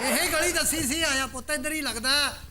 ਇਹ ਗਲੀ ਦੱਸੀ ਸੀ ਆਇਆ ਪੁੱਤ ਇੱਧਰ ਹੀ ਲੱਗਦਾ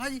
ਹਾਂਜੀ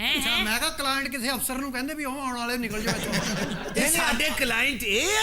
ਅੱਛਾ, ਮੈਂ ਕਿਹਾ ਕਲਾਇੰਟ ਕਿਸੇ ਅਫਸਰ ਨੂੰ ਕਹਿੰਦੇ ਵੀ ਉਹ ਆਉਣ ਵਾਲੇ ਨਿਕਲ ਜਾਓ ਇੱਥੋਂ। ਤੇ ਸਾਡੇ ਕਲਾਇੰਟ ਇਹ ਆ?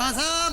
ਹਾਂ ਸਾਹਿਬ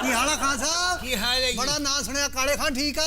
ਕੀ ਹਾਲ ਆ ਖਾਨ ਸਾਹਿਬ? ਕੀ ਹਾਲ ਹੈ ਜੀ? ਬੜਾ ਨਾਂ ਸੁਣਿਆ ਕਾਲੇ ਖਾਨ, ਠੀਕ ਆ?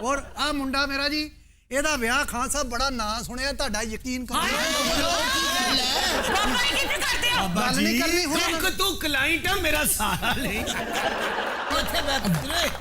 ਹੋਰ ਆ ਮੁੰਡਾ ਮੇਰਾ ਜੀ, ਇਹਦਾ ਵਿਆਹ ਖਾਨ ਸਾਹਿਬ ਬੜਾ ਨਾਂ ਸੁਣਿਆ, ਤੁਹਾਡਾ ਯਕੀਨ ਕਰੋ। ਗੱਲ ਨਹੀਂ ਕਰਨੀ ਹੁਣ। ਇੱਕ ਤੂੰ ਕਲਾਇੰਟ ਆ, ਮੇਰਾ ਸਾਰਾ ਨਹੀਂ।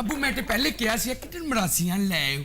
ਅੱਬੂ ਮੈਂ ਤੇ ਪਹਿਲੇ ਕਿਹਾ ਸੀ ਕਿ ਤੈਨੂੰ ਮਰਾਸੀਆਂ ਲੈ ਆਇਓ।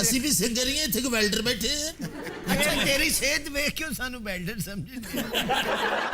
ਅਸੀਂ ਵੀ ਸਿੰਗਰ ਹੀ ਇੱਥੇ ਕੋ ਵੈਲਡਰ ਬੈਠੇ। ਅੱਛਾ, ਤੇਰੀ ਸਿਹਤ ਵੇਖ ਕਿਉਂ ਸਾਨੂੰ ਬੈਲਡਰ ਸਮਝਦੇ?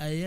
ਆਏ ਆ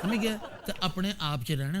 ਸਮਝ ਗਿਆ, ਤੇ ਆਪਣੇ ਆਪ ਚ ਰਹਿਣਾ।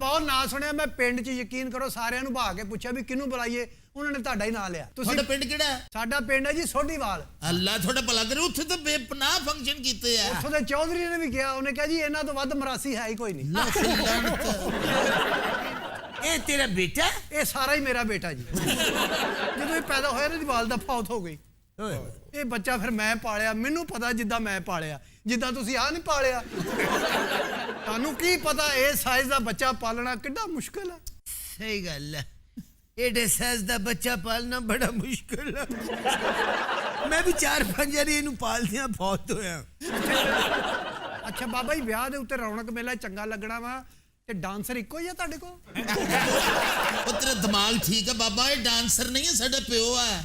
ਬਹੁਤ ਨਾਂ ਸੁਣਿਆ, ਮੈਂ ਪਿੰਡ 'ਚ ਯਕੀਨ ਕਰੋ ਸਾਰਿਆਂ ਨੂੰ ਭਾ ਕੇ ਪੁੱਛਿਆ ਵੀ ਕਿਹਨੂੰ ਬੁਲਾਈਏ, ਉਹਨਾਂ ਨੇ ਤੁਹਾਡਾ ਹੀ ਨਾਂ ਲਿਆ। ਤੁਹਾਡਾ ਪਿੰਡ ਕਿਹੜਾ ਹੈ? ਸਾਡਾ ਪਿੰਡ ਹੈ ਜੀ ਸੋਢੀਵਾਲ। ਅੱਲਾ ਤੁਹਾਡਾ ਭਲਾ ਕਰੇ, ਉੱਥੇ ਤਾਂ ਬੇਪਨਾਹ ਫੰਕਸ਼ਨ ਕੀਤੇ ਆ। ਉੱਥੋਂ ਦੇ ਚੌਧਰੀ ਨੇ ਵੀ ਕਿਹਾ, ਉਹਨੇ ਕਿਹਾ ਜੀ ਇਹਨਾਂ ਤੋਂ ਵੱਧ ਮਰਾਸੀ ਹੈ ਹੀ ਕੋਈ ਨਹੀਂ। ਇਹ ਤੇਰਾ ਬੇਟਾ? ਇਹ ਸਾਰਾ ਹੀ ਮੇਰਾ ਬੇਟਾ ਜੀ। ਜਦੋਂ ਇਹ ਪੈਦਾ ਹੋਇਆ ਇਹਦੀ ਵਾਲਦਾ ਫੌਤ ਹੋ ਗਈ। ਇਹ ਬੱਚਾ ਫਿਰ ਮੈਂ ਪਾਲਿਆ, ਮੈਨੂੰ ਪਤਾ ਜਿੱਦਾਂ ਮੈਂ ਪਾਲਿਆ, ਜਿੱਦਾਂ ਤੁਸੀਂ ਆਹ ਨਹੀਂ ਪਾਲਿਆ। ਤੁਹਾਨੂੰ ਕੀ ਪਤਾ ਇਹ ਸਾਈਜ਼ ਦਾ ਬੱਚਾ ਪਾਲਣਾ ਕਿੰਨਾ ਮੁਸ਼ਕਲ ਹੈ। ਸਹੀ ਗੱਲ ਹੈ, ਏਡੇ ਸਾਈਜ਼ ਦਾ ਬੱਚਾ ਪਾਲਣਾ ਬੜਾ ਮੁਸ਼ਕਲ ਹੈ। ਮੈਂ ਵੀ 4-5 ਵਾਰੀ ਇਹਨੂੰ ਪਾਲਦਿਆਂ ਫੌਤ ਹੋਇਆ। ਅੱਛਾ ਬਾਬਾ ਜੀ, ਵਿਆਹ ਦੇ ਉੱਤੇ ਰੌਣਕ ਮੇਲਾ ਚੰਗਾ ਲੱਗਣਾ ਵਾ, ਤੇ ਡਾਂਸਰ ਇੱਕੋ ਹੀ ਆ ਤੁਹਾਡੇ ਕੋਲ? ਉਹ ਤੇਰਾ ਦਿਮਾਗ ਠੀਕ ਹੈ ਬਾਬਾ, ਇਹ ਡਾਂਸਰ ਨਹੀਂ ਹੈ, ਸਾਡਾ ਪਿਓ ਹੈ।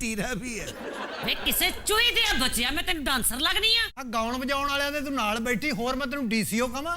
ਟੀਰਾ ਵੀ ਹੈ। ਵੇ ਕਿਸੇ ਚੂਹੀ ਦੇ ਬਚਿਆ, ਮੈਂ ਤੈਨੂੰ ਡਾਂਸਰ ਲੱਗਨੀ ਆ? ਆ ਗਾਉਣ ਵਜਾਉਣ ਵਾਲਿਆਂ ਦੇ ਤੂੰ ਨਾਲ ਬੈਠੀ, ਹੋਰ ਮੈਂ ਤੈਨੂੰ ਡੀਸੀਓ ਕਹਾਂ?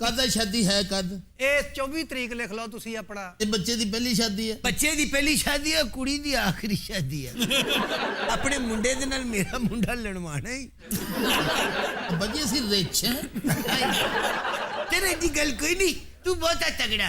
ਕਦ ਹੈ ਸ਼ਾਦੀ ਹੈ ਕਦ? ਇਹ 24 ਤਰੀਕ ਲਿਖ ਲਓ ਤੁਸੀਂ ਆਪਣਾ। ਇਹ ਬੱਚੇ ਦੀ ਪਹਿਲੀ ਸ਼ਾਦੀ ਹੈ? ਬੱਚੇ ਦੀ ਪਹਿਲੀ ਸ਼ਾਦੀ ਹੈ, ਕੁੜੀ ਦੀ ਆਖਰੀ ਸ਼ਾਦੀ ਹੈ। ਆਪਣੇ ਮੁੰਡੇ ਦੇ ਨਾਲ ਮੇਰਾ ਮੁੰਡਾ ਲੜਵਾਣਾ ਹੀ। ਬੱਜੀ ਅਸੀਂ ਰਿਚ ਹਾਂ। ਤੇਰੇ ਦੀ ਗੱਲ ਕੋਈ ਨਹੀਂ, ਤੂੰ ਬਹੁਤਾ ਤਗੜਾ।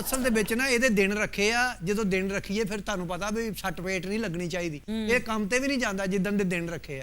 ਅਸਲ ਦੇ ਵਿੱਚ ਨਾ ਇਹਦੇ ਦਿਨ ਰੱਖੇ ਆ, ਜਦੋਂ ਦਿਨ ਰੱਖੀਏ ਫਿਰ ਤੁਹਾਨੂੰ ਪਤਾ ਵੀ ਸੱਟ ਪੇਟ ਨਹੀਂ ਲੱਗਣੀ ਚਾਹੀਦੀ। ਇਹ ਕੰਮ ਤੇ ਵੀ ਨਹੀਂ ਜਾਂਦਾ ਜਿੱਦਣ ਦੇ ਦਿਨ ਰੱਖੇ ਆ।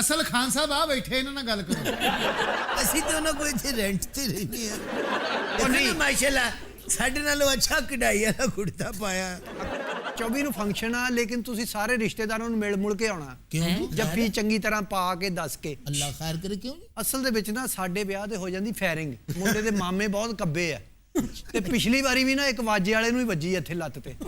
ਅਸਲ ਖਾਨ ਸਾਹਿਬ ਆ ਬੈਠੇ, ਇਹਨਾਂ ਨਾਲ ਗੱਲ ਕਰੋ। ਅਸੀਂ ਤਾਂ ਉਹਨਾਂ ਕੋਲ ਇੱਥੇ ਰੈਂਟ ਤੇ ਰਹਿੰਦੇ ਆ। ਉਹ ਨਹੀਂ, ਮਾਸ਼ਾਅੱਲਾ ਸਾਡੇ ਨਾਲੋਂ ਅੱਛਾ ਕਢਾਈ ਵਾਲਾ ਕੁੜਤਾ ਪਾਇਆ। 24 ਨੂੰ ਫੰਕਸ਼ਨ ਆ ਲੇਕਿਨ ਤੁਸੀਂ ਸਾਰੇ ਰਿਸ਼ਤੇਦਾਰਾਂ ਨੂੰ ਮਿਲ ਮੁਲ ਕੇ ਆਉਣਾ ਕਿਉਂ ਜੀ? ਜੱਫੀ ਚੰਗੀ ਤਰ੍ਹਾਂ ਪਾ ਕੇ ਦੱਸ ਕੇ ਅੱਲਾ ਖੈਰ ਕਰੇ ਕਿਉਂ ਜੀ? ਅਸਲ ਦੇ ਵਿੱਚ ਨਾ ਸਾਡੇ ਵਿਆਹ ਤੇ ਹੋ ਜਾਂਦੀ ਫਾਇਰਿੰਗ ਮੁੰਡੇ ਦੇ ਮਾਮੇ ਬਹੁਤ ਕੱਬੇ ਆ ਤੇ ਪਿਛਲੀ ਵਾਰੀ ਵੀ ਨਾ ਇੱਕ ਵਾਜੇ ਵਾਲੇ ਨੂੰ ਹੀ ਵੱਜੀ ਇੱਥੇ ਲੱਤ ਤੇ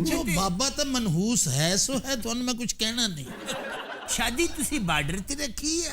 ਅੱਛਾ ਉਹ ਬਾਬਾ ਤਾਂ ਮਨਹੂਸ ਹੈ ਸੋ ਹੈ, ਤੁਹਾਨੂੰ ਮੈਂ ਕੁਝ ਕਹਿਣਾ ਨਹੀਂ। ਸ਼ਾਦੀ ਤੁਸੀਂ ਬਾਰਡਰ ਤੇ ਰੱਖੀ ਹੈ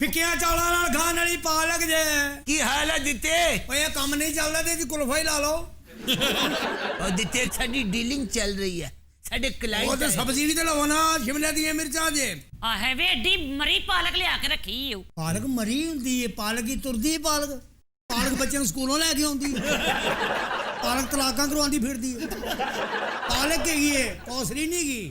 ਫਿੱਕੀਆਂ ਚੌਲਾਂ ਨਾਲ ਖਾਣ ਵਾਲੀ ਪਾਲਕ ਜੇ ਕੀ ਹਾਲ ਹੈ ਦਿੱਤੇ ਓਏ ਇਹ ਕੰਮ ਨਹੀਂ ਚੱਲਦਾ ਤੇ ਇਹਦੀ ਕੁਲਫਾਈ ਲਾ ਲਓ ਉਹ ਦਿੱਤੇ ਸਾਡੀ ਡੀਲਿੰਗ ਚੱਲ ਰਹੀ ਹੈ ਸਾਡੇ ਉਹ ਤੇ ਕਲਾਇੰਟ ਸਬਜ਼ੀ ਵੀ ਤੇ ਲਵੋ ਨਾ ਸ਼ਿਮਲੇ ਦੀਆਂ ਮਿਰਚਾਂ ਜੇ ਆ ਹੈ ਵੇ ਏਡੀ ਮਰੀ ਪਾਲਕ ਲਿਆ ਕੇ ਰੱਖੀ ਓ ਪਾਲਕ ਮਰੀ ਹੁੰਦੀ ਏ ਪਾਲਕ ਹੀ ਤੁਰਦੀ ਏ ਪਾਲਕ ਬੱਚਿਆਂ ਨੂੰ ਸਕੂਲੋਂ ਲੈ ਕੇ ਆਉਂਦੀ ਪਾਲਕ ਤਲਾਕਾਂ ਕਰਵਾਉਂਦੀ ਫਿਰਦੀ ਏ ਪਾਲਕ ਹੈਗੀ ਏ ਕੌਸਰੀ ਨਹੀਂ ਗਈ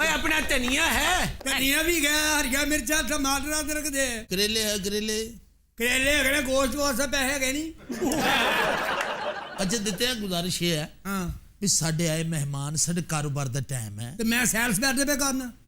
ਓਏ ਆਪਣਾ ਧਨੀਆ ਹੈ ਧਨੀਆ ਵੀ ਗਿਆ ਹਰੀਆਂ ਮਿਰਚਾਂ ਟਮਾਟਰ ਅਦਰਕ ਦੇ ਕਰੇਲੇ ਹੈ ਕਰੇਲੇ। ਕਰੇਲੇ ਅਗਲੇ ਗੋਸ਼ਤ ਵਾਸਤੇ ਪੈਸੇ ਹੈਗੇ ਨਹੀਂ ਅੱਛਾ ਦਿੱਤੇ ਆ ਗੁਜ਼ਾਰਿਸ਼ ਇਹ ਹੈ ਹਾਂ ਵੀ ਸਾਡੇ ਆਏ ਮਹਿਮਾਨ ਸਾਡੇ ਕਾਰੋਬਾਰ ਦਾ ਟਾਈਮ ਹੈ। ਤੇ ਮੈਂ ਸੈਰ ਸਪੈਰ ਤੇ ਕਰਨਾ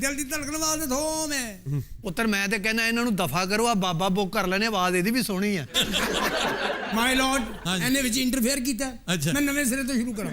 ਦਿਲ ਦੀ ਧੜਕਣ ਵਾਸਤੇ ਥੋਮ ਹੈ ਪੁੱਤਰ ਮੈਂ ਤੇ ਕਹਿੰਦਾ ਇਹਨਾਂ ਨੂੰ ਦਫਾ ਕਰੋ ਆ ਬਾਬਾ ਬੁੱਕ ਕਰ ਲੈਣੇ ਆਵਾਜ਼ ਇਹਦੀ ਵੀ ਸੋਹਣੀ ਆ ਮਾਈ ਲਾਰਡ ਹਾਂਜੀ। ਇਹਨੇ ਵਿੱਚ ਇੰਟਰਫੇਅਰ ਕੀਤਾ ਅੱਛਾ। ਮੈਂ ਨਵੇਂ ਸਿਰੇ ਤੋਂ ਸ਼ੁਰੂ ਕਰਾਂ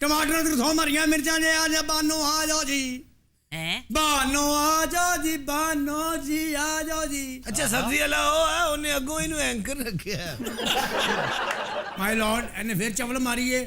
ਟਮਾਟਰ ਅਦਰਕ ਥੋਮ ਹਰੀਆਂ ਮਿਰਚਾਂ ਜੇ ਆ ਜਾ ਬਾਨੋ ਆ ਜਾਓ ਜੀ ਹੈ ਬਾਨੋ ਆ ਜਾਓ ਜੀ ਬਾਨੋ ਜੀ ਆ ਜਾਓ ਜੀ ਅੱਛਾ ਸਬਜ਼ੀ ਵਾਲਾ ਉਹ ਹੈ ਉਹਨੇ ਅੱਗੋਂ ਇਹਨੂੰ ਐਂਕਰ ਰੱਖਿਆ ਮਾਈ ਲਾਰਡ ਇਹਨੇ ਫਿਰ ਚਵਲ ਮਾਰੀਏ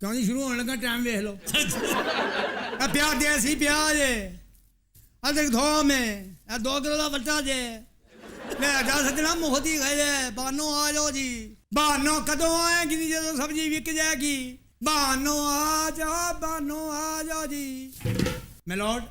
ਕਿਉਂ ਜੀ ਸ਼ੁਰੂ ਹੋਣ ਲੱਗਾ ਟਾਈਮ ਵੇਖ ਲਓ ਆ ਪਿਆਜ਼ ਦੇਸੀ ਪਿਆਜ਼ ਹੈ ਅਦਰਕ ਥੋਮ ਹੈ ਇਹ 2 ਕਿਲੋ ਦਾ ਬੱਚਾ ਜੇ ਲੈ ਜਾ ਸੱਜਣਾ ਮੁਹਦੀ ਗਏ ਬਾਨੋ ਆ ਜਾਓ ਜੀ ਬਾਨੋ ਕਦੋਂ ਆਏਗੀ ਨੀ ਜਦੋਂ ਸਬਜ਼ੀ ਵਿਕ ਜਾਏਗੀ ਬਾਨੋ ਆ ਜਾਓ ਜੀ ਮਿਲੋਡ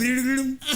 ਬ੍ਰਿਡ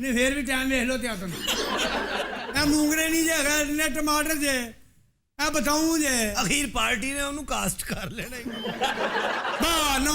ਨਹੀਂ ਫੇਰ ਵੀ ਟਾਈਮ ਵੇਖ ਲਓ ਤੇ ਆਤਨ ਇਹ ਮੂੰਗਰੇ ਨਹੀਂ ਜੇ ਹੈਗਾ ਨੇ ਟਮਾਟਰ ਜੇ ਇਹ ਬਤਾਉਂ ਜੇ ਅਖੀਰ ਪਾਰਟੀ ਨੇ ਉਹਨੂੰ ਕਾਸਟ ਕਰ ਲੈਣਾ ਬਾਨੋ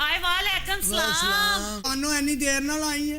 ਹਾਏ ਵਾਲੇਕਮ ਸਲਾਮ ਬਾਨੋ ਇੰਨੀ ਦੇਰ ਨਾਲ ਆਈ ਹੈ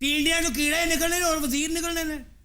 ਟੀਂਡਿਆਂ ਨੂੰ ਕੀੜੇ ਨਿਕਲਣੇ ਨੇ ਔਰ ਵਜ਼ੀਰ ਨਿਕਲਣੇ ਨੇ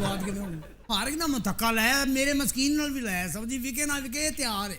ਬਾਤ ਕਿਵੇਂ ਹੋਣੀ ਹਰ ਇੱਕ ਦਾ ਮਤੱਕਾ ਲਾਇਆ ਮੇਰੇ ਮਸਕੀਨ ਨਾਲ ਵੀ ਲਾਇਆ ਸਬਜ਼ੀ ਵਿਕੇ ਨਾ ਵਿਕੇ ਇਹ ਤਿਆਰ ਹੈ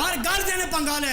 ਹਰ ਗੱਲ ਜਣੇ ਪੰਗਾ ਲੈ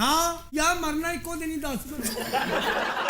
ਹਾਂ ਯਾਰ ਮਰਨਾ ਇੱਕੋ ਦਿਨ ਹੀ ਦੱਸ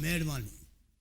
ਮਿਹਰਬਾਨੀ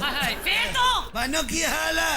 ਹਾਏ ਹਾਏ ਫੇਰ ਤੋਂ ਬਾਨੋ ਕੀ ਹਾਲ ਹੈ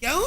ਕਿਉਂ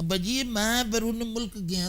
ਅੱਬਾ ਜੀ ਮੈਂ ਬਰੂਨ ਮੁਲਕ ਗਿਆ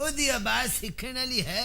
ਉਹਦੀ ਆਵਾਜ਼ ਸਿੱਖਣ ਵਾਲੀ ਹੈ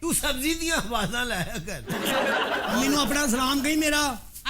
ਤੂੰ ਸਬਜ਼ੀ ਦੀਆਂ ਆਵਾਜ਼ਾਂ ਲਾਇਆ ਕਰ ਮੈਨੂੰ ਆਪਣਾ ਸਲਾਮ ਕਹੀ ਮੇਰਾ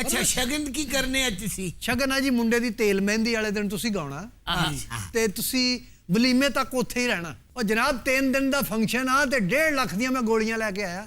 ਅੱਛਾ ਸ਼ਗਨ ਕੀ ਕਰਨੇ ਆ ਤੁਸੀਂ ਸ਼ਗਨ ਆ ਜੀ ਮੁੰਡੇ ਦੀ ਤੇਲ ਮਹਿੰਦੀ ਵਾਲੇ ਦਿਨ ਤੁਸੀਂ ਗਾਉਣਾ ਤੇ ਤੁਸੀਂ ਵਲੀਮੇ ਤੱਕ ਉੱਥੇ ਹੀ ਰਹਿਣਾ ਉਹ ਜਨਾਬ 3 ਦਿਨ ਦਾ ਫੰਕਸ਼ਨ ਆ ਤੇ 1.5 ਲੱਖ ਦੀਆਂ ਮੈਂ ਗੋਲੀਆਂ ਲੈ ਕੇ ਆਇਆ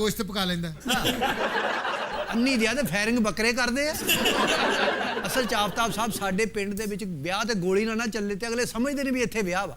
ਗੋਸ਼ਤ ਪਕਾ ਲੈਂਦਾ ਅੰਨੀ ਦਿਆ ਤੇ ਫਾਇਰਿੰਗ ਬੱਕਰੇ ਕਰਦੇ ਆ ਅਸਲ ਚ ਆਫਤਾਬ ਸਾਹਿਬ ਸਾਡੇ ਪਿੰਡ ਦੇ ਵਿੱਚ ਵਿਆਹ ਤੇ ਗੋਲੀ ਨਾ ਚੱਲੇ ਤੇ ਅਗਲੇ ਸਮਝਦੇ ਨੇ ਵੀ ਇੱਥੇ ਵਿਆਹ ਵਾ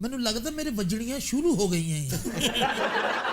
ਮੈਨੂੰ ਲੱਗਦਾ ਮੇਰੇ ਵੱਜਣੀਆਂ ਸ਼ੁਰੂ ਹੋ ਗਈਆਂ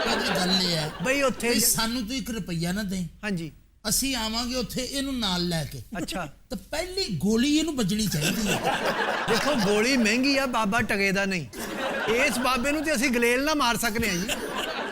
ਉਹਦੀ ਗੱਲ ਇਹ ਹੈ ਬਈ ਉੱਥੇ ਵੀ ਸਾਨੂੰ ਤੂੰ 1 ਰੁਪਈਆ ਨਾ ਦੇ, ਹਾਂਜੀ ਅਸੀਂ ਆਵਾਂਗੇ ਉੱਥੇ ਇਹਨੂੰ ਨਾਲ ਲੈ ਕੇ, ਅੱਛਾ ਤਾਂ ਪਹਿਲੀ ਗੋਲੀ ਇਹਨੂੰ ਵੱਜਣੀ ਚਾਹੀਦੀ ਹੈ। ਦੇਖੋ ਗੋਲੀ ਮਹਿੰਗੀ ਆ, ਬਾਬਾ ਟਕੇ ਦਾ ਨਹੀਂ। ਇਸ ਬਾਬੇ ਨੂੰ ਤੇ ਅਸੀਂ ਗਲੇਲ ਨਾ ਮਾਰ ਸਕਨੇ ਆ ਜੀ।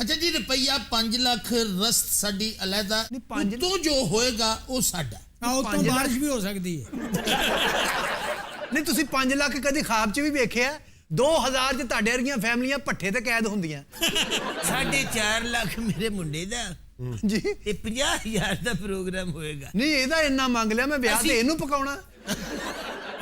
ਅੱਛਾ ਜੀ, ਰੁਪਈਆ 5 ਲੱਖ ਰਸਤ ਸਾਡੀ ਅਲੱਗਾ, ਤੋਂ ਜੋ ਹੋਏਗਾ ਉਹ ਸਾਡਾ। ਆਹ ਤੋਂ ਬਾਰਿਸ਼ ਵੀ ਹੋ ਸਕਦੀ ਹੈ। ਨਹੀਂ ਤੁਸੀਂ 5 ਲੱਖ ਕਦੀ ਖਾਬ 'ਚ ਵੀ ਵੇਖਿਆ? 2000 'ਚ ਤੁਹਾਡੇ ਵਰਗੀਆਂ ਫੈਮਲੀਆਂ ਭੱਠੇ ਤੇ ਕੈਦ ਹੁੰਦੀਆਂ। 4.5 ਲੱਖ ਮੇਰੇ ਮੁੰਡੇ ਦਾ ਜੀ ਤੇ 50,000 ਦਾ ਪ੍ਰੋਗਰਾਮ ਹੋਏਗਾ। ਨਹੀਂ ਇਹਦਾ ਇੰਨਾ ਮੰਗ ਲਿਆ, ਮੈਂ ਵਿਆਹ ਤੇ ਇਹਨੂੰ ਪਕਾਉਣਾ।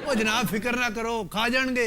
ਉਹ ਜਨਾਬ ਫਿਕਰ ਨਾ ਕਰੋ, ਖਾ ਜਾਣਗੇ।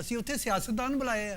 ਅਸੀਂ ਉੱਥੇ ਸਿਆਸਤਦਾਨ ਬੁਲਾਏ ਆ।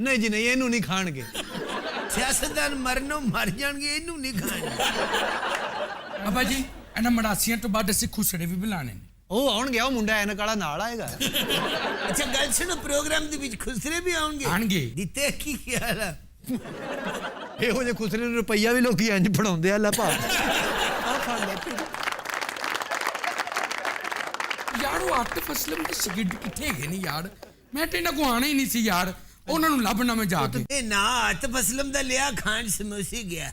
ਨਹੀਂ ਜੀ ਨਹੀਂ, ਇਹਨੂੰ ਨਹੀਂ ਖਾਣਗੇ। ਸਿਆਸਤਦਾਨ ਮਰਨੋਂ ਮਰ ਜਾਣਗੇ, ਇਹਨੂੰ ਨਹੀਂ ਖਾਣਗੇ। ਅੱਬਾ ਜੀ ਇਹਨਾਂ ਮੜਾਸੀਆਂ ਤੋਂ ਬਾਅਦ ਅਸੀਂ ਖੁਸੜੇ ਵੀ ਬੁਲਾਣੇ ਨੇ। ਉਹ ਆਉਣਗੇ, ਉਹ ਮੁੰਡਾ ਐਨਕ ਵਾਲਾ ਨਾਲ ਆਏਗਾ। ਅੱਛਾ ਗੱਲ ਸੁਣੋ, ਪ੍ਰੋਗਰਾਮ ਦੇ ਵਿੱਚ ਖੁਸਰੇ ਵੀ ਆਉਣਗੇ? ਦਿੱਤੇ ਕੀ ਖਿਆਲ ਆ? ਇਹੋ ਜਿਹੇ ਖੁਸਰੇ ਨੂੰ ਰੁਪਈਆ ਵੀ ਲੋਕੀ ਇੰਜ ਫੜਾਉਂਦੇ ਆ। ਲੈ ਭਾ ਆ ਫੜ ਲੈ। ਯਾਰ ਉਹ ਆਤਿਫ ਅਸਲਮ ਦੇ ਸ਼ਾਗਿਰਦ ਕਿੱਥੇ ਗਏ ਨੇ ਯਾਰ? ਮੈਂ ਤੇ ਇਹਨਾਂ ਕੋ ਆਣਾ ਹੀ ਨਹੀਂ ਸੀ ਯਾਰ, ਉਹਨਾਂ ਨੂੰ ਲੱਭਣਾ ਮੈਂ ਜਾ ਕੇ। ਇਹ ਨਾ ਆਤਿਫ ਅਸਲਮ ਦਾ ਲਿਆ ਖਾਨ ਸਮੋਸੇ ਗਿਆ।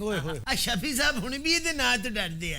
ਓਏ ਹੋਏ ਆ ਸ਼ਫੀ ਸਾਹਿਬ ਹੁਣ ਵੀ ਇਹਦੇ ਨਾਂ ਤੋਂ ਡਰਦੇ ਆ।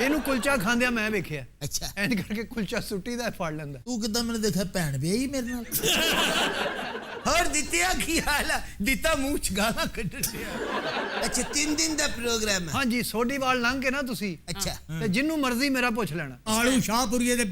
ਇਹਨੂੰ ਕੁਲਚਾ ਖਾਂਦਿਆਂ ਮੈਂ ਵੇਖਿਆ। ਅੱਛਾ, ਐਨ ਕਰਕੇ ਕੁਲਚਾ ਸੁੱਟੀ ਦਾ ਫੜ ਲੈਂਦਾ। ਤੂੰ ਕਿੱਦਾਂ ਮੈਨੂੰ ਦੇਖਿਆ ਭੈਣ ਵਿਆਹੀ ਮੇਰੇ ਨਾਲ? ਹੋਰ ਦਿੱਤਿਆ ਕੀ ਹਾਲ ਆ? ਦਿੱਤਾ ਮੂੰਹ ਚ ਗਾਲਾਂ ਕੱਢ ਰਿਹਾ। ਅੱਛਾ 3 ਦਿਨ ਦਾ ਪ੍ਰੋਗਰਾਮ ਹੈ? ਹਾਂਜੀ ਸੋਢੀਵਾਲ ਲੰਘ ਕੇ ਨਾ ਤੁਸੀਂ, ਅੱਛਾ ਤੇ ਜਿੰਨੂੰ ਮਰਜ਼ੀ ਮੇਰਾ ਪੁੱਛ ਲੈਣਾ। ਆਲੂ ਸ਼ਾਹਪੁਰੀਏ ਦੇ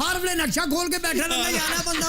ਹਰ ਵੇਲੇ ਨਕਸ਼ਾ ਖੋਲ ਕੇ ਬੈਠਾ ਰਹਿੰਦਾ ਯਾਰ ਇਹ ਬੰਦਾ।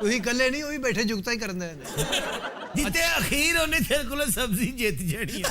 ਤੁਸੀਂ ਇਕੱਲੇ ਨਹੀਂ, ਉਹ ਵੀ ਬੈਠੇ ਜੁਗਤਾ ਹੀ ਕਰਨ ਦੇ। ਦਿੱਤੇ ਅਖੀਰ ਉਹਨੇ ਤੇਰੇ ਕੋਲੋਂ ਸਬਜ਼ੀ ਜਿੱਤ ਜਾਣੀ ਹੈ।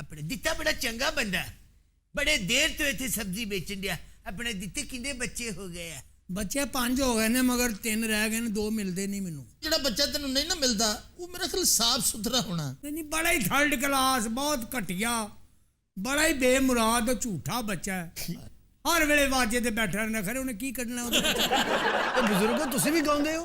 ਆਪਣੇ ਦਿੱਤਾ ਬੜਾ ਚੰਗਾ ਬੰਦਾ, ਬੜੇ ਦੇਰ ਤੋਂ ਇੱਥੇ ਸਬਜ਼ੀ ਵੇਚਣ ਡਿਆ। ਆਪਣੇ ਦਿੱਤੇ ਕਿੰਨੇ ਬੱਚੇ ਹੋ ਗਏ ਆ? ਬੱਚੇ 5 ਹੋ ਗਏ ਨੇ ਮਗਰ 3 ਰਹਿ ਗਏ ਨੇ, 2 ਮਿਲਦੇ ਨਹੀਂ ਮੈਨੂੰ। ਜਿਹੜਾ ਬੱਚਾ ਤੈਨੂੰ ਨਹੀਂ ਨਾ ਮਿਲਦਾ ਉਹ ਮੇਰਾ ਖਿਆਲ ਸਾਫ਼ ਸੁਥਰਾ ਹੋਣਾ। ਨਹੀਂ ਬੜਾ ਹੀ ਥਰਡ ਕਲਾਸ, ਬਹੁਤ ਘਟੀਆ, ਬੜਾ ਹੀ ਬੇਮੁਰਾਦ ਝੂਠਾ ਬੱਚਾ ਹੈ। ਹਰ ਵੇਲੇ ਵਾਜੇ ਤੇ ਬੈਠਾ ਰਹਿੰਦਾ, ਖਰੇ ਉਹਨੇ ਕੀ ਕੱਢਣਾ ਉਹਦੇ ਵਿੱਚ। ਤੇ ਬਜ਼ੁਰਗੋ ਤੁਸੀਂ ਵੀ ਗਾਉਂਦੇ ਹੋ?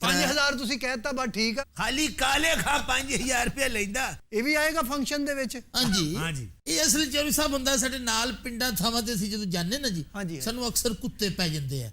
5000 ਤੁਸੀਂ ਕਹਿਤਾ ਬਸ ਠੀਕ ਆ। ਖਾਲੀ ਕਾਲੇ ਖਾ 5000 ਰੁਪਏ ਲੈਂਦਾ। ਇਹ ਵੀ ਆਏਗਾ ਫੰਕਸ਼ਨ ਦੇ ਵਿੱਚ। ਹਾਂਜੀ ਹਾਂਜੀ। ਇਹ ਅਸਲ ਚੌਧਰੀ ਸਾਹਿਬ ਹੁੰਦਾ ਸਾਡੇ ਨਾਲ ਪਿੰਡਾਂ ਥਾਵਾਂ ਤੇ ਅਸੀਂ ਜਦੋਂ ਜਾਂਦੇ ਨਾ ਜੀ ਹਾਂਜੀ। ਸਾਨੂੰ ਅਕਸਰ ਕੁੱਤੇ ਪੈ ਜਾਂਦੇ ਆ।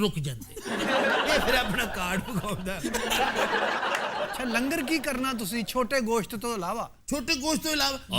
ਰੁਕ ਜਾਂਦੇ। ਇਹ ਫਿਰ ਆਪਣਾ ਕਾਰਡ ਵਿਖਾਉਂਦਾ। ਅੱਛਾ ਲੰਗਰ ਕੀ ਕਰਨਾ ਤੁਸੀਂ ਛੋਟੇ ਗੋਸ਼ਤ ਤੋਂ ਇਲਾਵਾ? ਛੋਟੇ ਗੋਸ਼ਤ ਤੋਂ ਇਲਾਵਾ।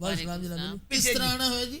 ਵਾਹਿਗੁਰੂ ਜਨਾਬ ਕਿਸ ਤਰ੍ਹਾਂ ਆਣਾ ਹੋਇਆ ਜੀ?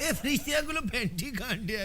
ਇਹ ਫਰਿਸ਼ਤਿਆਂ ਕੋਲੋਂ ਫੈਂਟੀ ਕਾਂਡਿਆ।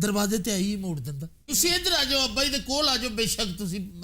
ਦਰਵਾਜ਼ੇ ਤੇ ਆਈ ਮੋੜ ਦਿੰਦਾ। ਤੁਸੀਂ ਇੱਧਰ ਆ ਜਾਓ ਅੱਬਾ ਜੀ ਦੇ ਕੋਲ ਆ ਜਾਓ, ਬੇਸ਼ੱਕ ਤੁਸੀਂ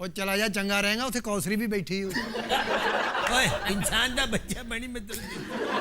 ਉਹ ਚਲਾ ਜਾ ਚੰਗਾ ਰਹੇਗਾ, ਉੱਥੇ ਕੌਸਰੀ ਵੀ ਬੈਠੀ ਹੋ। ਓਏ ਇਨਸਾਨ ਦਾ ਬੱਚਾ ਬਣੀ ਮਤਲਬ।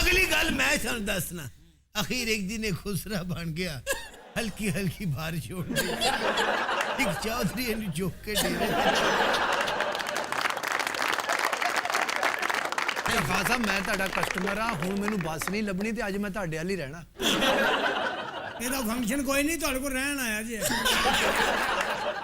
ਅਗਲੀ ਗੱਲ ਮੈਂ ਤੁਹਾਨੂੰ ਦੱਸਣਾ। ਅਖੀਰ ਇੱਕ ਦਿਨ ਇਹ ਖੁਸਰਾ ਬਣ ਗਿਆ। ਹਲਕੀ ਹਲਕੀ ਬਾਰਿਸ਼ ਹੋ ਗਈ। ਇੱਕ ਚੌਧਰੀ ਇਹਨੂੰ ਚੁੱਕ ਕੇ ਡੇਰੇ ਖਾਨ ਸਾਹਿਬ ਮੈਂ ਤੁਹਾਡਾ ਕਸਟਮਰ ਆ, ਹੁਣ ਮੈਨੂੰ ਬੱਸ ਨਹੀਂ ਲੱਭਣੀ ਤੇ ਅੱਜ ਮੈਂ ਤੁਹਾਡੇ ਵਾਲੀ ਰਹਿਣਾ। ਇਹਦਾ ਫੰਕਸ਼ਨ ਕੋਈ ਨਹੀਂ, ਤੁਹਾਡੇ ਕੋਲ ਰਹਿਣ ਆਇਆ ਜੀ।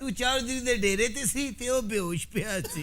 ਤੂੰ ਚੌਧਰੀ ਦੇ ਡੇਰੇ ਤੇ ਸੀ ਤੇ ਉਹ ਬੇਹੋਸ਼ ਪਿਆ ਸੀ।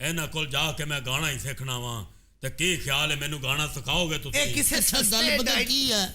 ਇਹਨਾਂ ਕੋਲ ਜਾ ਕੇ ਮੈਂ ਗਾਣਾ ਹੀ ਸਿੱਖਣਾ ਵਾ। ਤੇ ਕੀ ਖਿਆਲ ਹੈ ਮੈਨੂੰ ਗਾਣਾ ਸਿਖਾਓਗੇ ਇਹ ਤੁਸੀਂ? ਕਿਸੇ ਅੱਛਾ ਗੱਲ ਸਸਤੇ ਪਤਾ ਡਾਈਟ ਕੀ ਹੈ?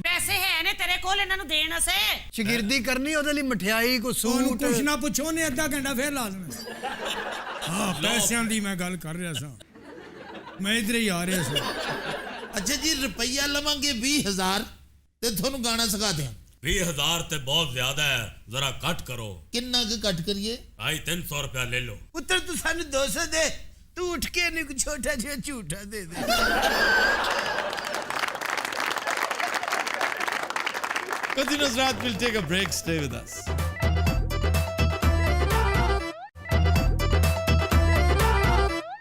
ਪੈਸੇ ਹੈ ਨੇ ਤੇਰੇ ਕੋਲ ਇਹਨਾਂ ਨੂੰ ਦੇਣ ਅਸੇ। ਸ਼ਗਿਰਦੀ ਕਰਨੀ, ਉਹਦੇ ਲਈ ਮਠਿਆਈ ਕੋ ਉਹਨੂੰ ਸੂਟ। ਕੁਛ ਨਾ ਪੁੱਛੋ, ਨੇ ਅੱਧਾ ਘੰਟਾ ਫੇਰ ਲਾ ਦੇਣਾ। ਹਾਂ ਪੈਸਿਆਂ ਦੀ ਮੈਂ ਗੱਲ ਕਰ ਰਿਹਾ ਸਾਂ, ਮੈਂ ਇਧਰ ਹੀ ਆ ਰਿਹਾ ਸਾਂ। ਅੱਛਾ ਜੀ ਰੁਪਈਆ ਲਵਾਂਗੇ 20000 ਤੇ ਤੁਹਾਨੂੰ ਗਾਣਾ ਸਿਖਾ ਦਿਆਂ। 20,000 ਤੇ ਬਹੁਤ ਜ਼ਿਆਦਾ ਹੈ, ਜ਼ਰਾ ਕੱਟ ਕਰੋ। ਕਿੰਨਾ ਕੁ ਕੱਟ ਕਰੀਏ? ਭਾਈ 300 ਰੁਪਇਆ ਲੈ ਲਓ। ਪੁੱਤਰ ਤੂੰ ਸਾਨੂੰ 200 ਦੇ, ਤੂੰ ਉੱਠ ਕੇ ਇਹਨੂੰ ਇੱਕ ਛੋਟਾ ਜਿਹਾ ਝੂਠਾ ਦੇ ਦੇ। Khwateen Hazrat will take a break. Stay with us.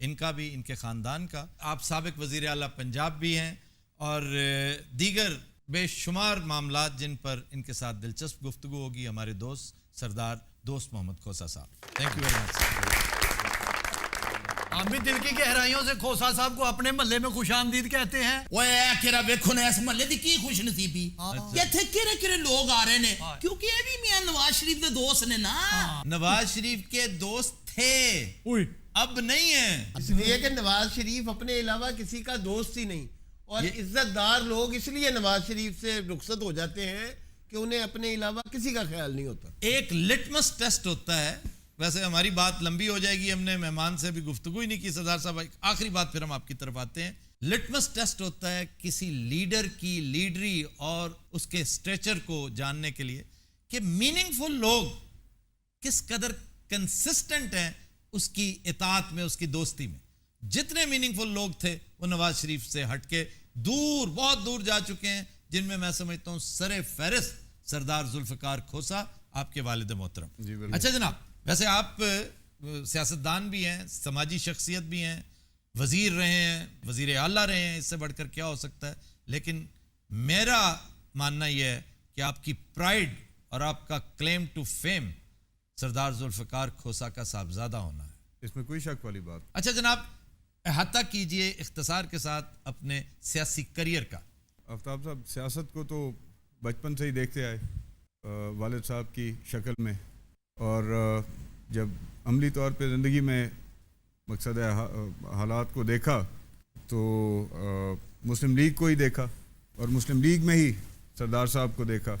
ان کا بھی, ان کے خاندان کا. آپ سابق وزیر اعلیٰ پنجاب بھی ہیں اور دیگر بے شمار معاملات جن پر ان کے ساتھ دلچسپ گفتگو ہوگی. ہمارے دوست سردار دوست محمد کھوسا صاحب, تھینک یو ویری مچ. ہم بھی دل کی گہرائیوں سے کھوسا صاحب کو اپنے محلے میں خوش آمدید کہتے ہیں. اوے کیرا ویکھو نے اس محلے دی کی خوش نصیبی کہ ایتھے کیڑے لوگ آ رہے نے, کیونکہ یہ بھی میاں نواز شریف دے دوست نے نا. نواز شریف کے دوست تھے, اب نہیں ہیں. اس لیے کہ نواز شریف اپنے علاوہ کسی کا دوست ہی نہیں, اور عزت دار لوگ اس لیے نواز شریف سے رخصت ہو جاتے ہیں کہ انہیں اپنے علاوہ کسی کا خیال نہیں ہوتا. ایک لٹمس ٹیسٹ ہوتا ہے. ویسے ہماری بات لمبی ہو جائے گی, ہم نے مہمان سے بھی گفتگو ہی نہیں کی. سردار صاحب آخری بات پھر ہم آپ کی طرف آتے ہیں. لٹمس ٹیسٹ ہوتا ہے کسی لیڈر کی لیڈری اور اس کے اسٹریچر کو جاننے کے لیے کہ میننگ فل لوگ کس قدر کنسسٹنٹ ہیں اس کی اطاعت میں, اس کی دوستی میں. جتنے میننگ فل لوگ تھے وہ نواز شریف سے ہٹ کے دور, بہت دور جا چکے ہیں, جن میں میں سمجھتا ہوں سر فہرست سردار ذوالفقار کھوسا, آپ کے والد محترم. اچھا جناب, ویسے آپ سیاستدان بھی ہیں, سماجی شخصیت بھی ہیں, وزیر رہے ہیں, وزیر اعلیٰ رہے ہیں, اس سے بڑھ کر کیا ہو سکتا ہے. لیکن میرا ماننا یہ ہے کہ آپ کی پرائیڈ اور آپ کا کلیم ٹو فیم سردار ذوالفقار کھوسا کا صاحبزادہ ہونا ہے. اس میں کوئی شک والی بات. اچھا جناب, احاطہ کیجئے اختصار کے ساتھ اپنے سیاسی کریئر کا. آفتاب صاحب سیاست کو تو بچپن سے ہی دیکھتے آئے والد صاحب کی شکل میں, اور جب عملی طور پہ زندگی میں مقصد حالات کو دیکھا تو مسلم لیگ کو ہی دیکھا, اور مسلم لیگ میں ہی سردار صاحب کو دیکھا.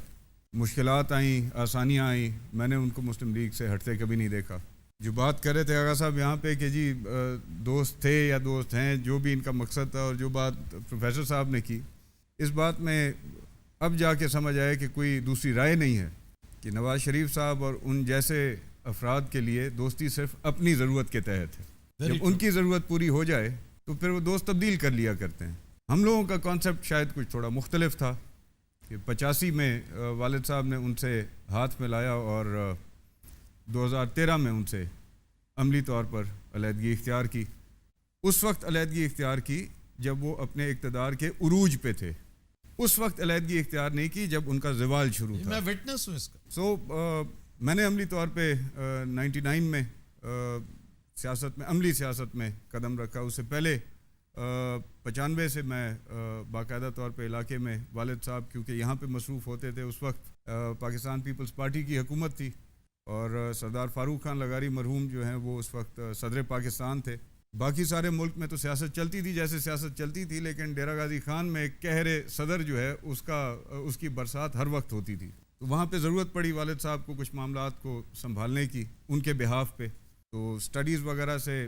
مشکلات آئیں, آسانیاں آئیں, میں نے ان کو مسلم لیگ سے ہٹتے کبھی نہیں دیکھا. جو بات کر رہے تھے آغا صاحب یہاں پہ کہ جی دوست تھے یا دوست ہیں, جو بھی ان کا مقصد تھا, اور جو بات پروفیسر صاحب نے کی, اس بات میں اب جا کے سمجھ آیا کہ کوئی دوسری رائے نہیں ہے کہ نواز شریف صاحب اور ان جیسے افراد کے لیے دوستی صرف اپنی ضرورت کے تحت ہے. جب ان کی ضرورت پوری ہو جائے تو پھر وہ دوست تبدیل کر لیا کرتے ہیں. ہم لوگوں کا کانسیپٹ شاید کچھ تھوڑا مختلف تھا کہ 85 میں والد صاحب نے ان سے ہاتھ ملایا اور 2013 میں ان سے عملی طور پر علیحدگی اختیار کی. اس وقت علیحدگی اختیار کی جب وہ اپنے اقتدار کے عروج پہ تھے. اس وقت علیحدگی اختیار نہیں کی جب ان کا زوال شروع تھا. میں وٹنس ہوں اس کا. سو میں نے عملی طور پہ 99 میں سیاست میں, عملی سیاست میں قدم رکھا. اس سے پہلے 95 سے میں باقاعدہ طور پہ علاقے میں, والد صاحب کیونکہ یہاں پہ مصروف ہوتے تھے, اس وقت پاکستان پیپلز پارٹی کی حکومت تھی, اور سردار فاروق خان لغاری مرحوم جو ہیں وہ اس وقت صدر پاکستان تھے. باقی سارے ملک میں تو سیاست چلتی تھی جیسے سیاست چلتی تھی, لیکن ڈیرہ غازی خان میں ایک قہر صدر جو ہے اس کی برسات ہر وقت ہوتی تھی. تو وہاں پہ ضرورت پڑی والد صاحب کو کچھ معاملات کو سنبھالنے کی ان کے بہاف پہ. تو سٹڈیز وغیرہ سے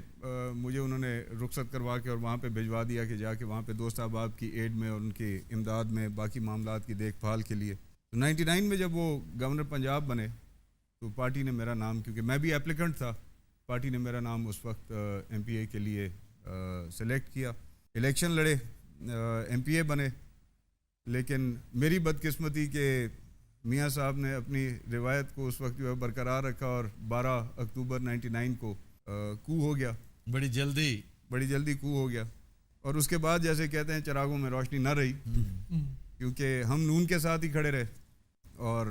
مجھے انہوں نے رخصت کروا کے اور وہاں پہ بھجوا دیا کہ جا کے وہاں پہ دوست احباب کی ایڈ میں اور ان کی امداد میں باقی معاملات کی دیکھ بھال کے لیے. تو 99 میں جب وہ گورنر پنجاب بنے تو پارٹی نے میرا نام, کیونکہ میں بھی اپلیکنٹ تھا, پارٹی نے میرا نام اس وقت ایم پی اے کے لیے سلیکٹ کیا. الیکشن لڑے, ایم پی اے بنے, لیکن میری بدقسمتی کہ میاں صاحب نے اپنی روایت کو اس وقت جو ہے برقرار رکھا اور 12 اکتوبر 99 کو کو ہو گیا. بڑی جلدی کو ہو گیا, اور اس کے بعد جیسے کہتے ہیں چراغوں میں روشنی نہ رہی, کیونکہ ہم نون کے ساتھ ہی کھڑے رہے, اور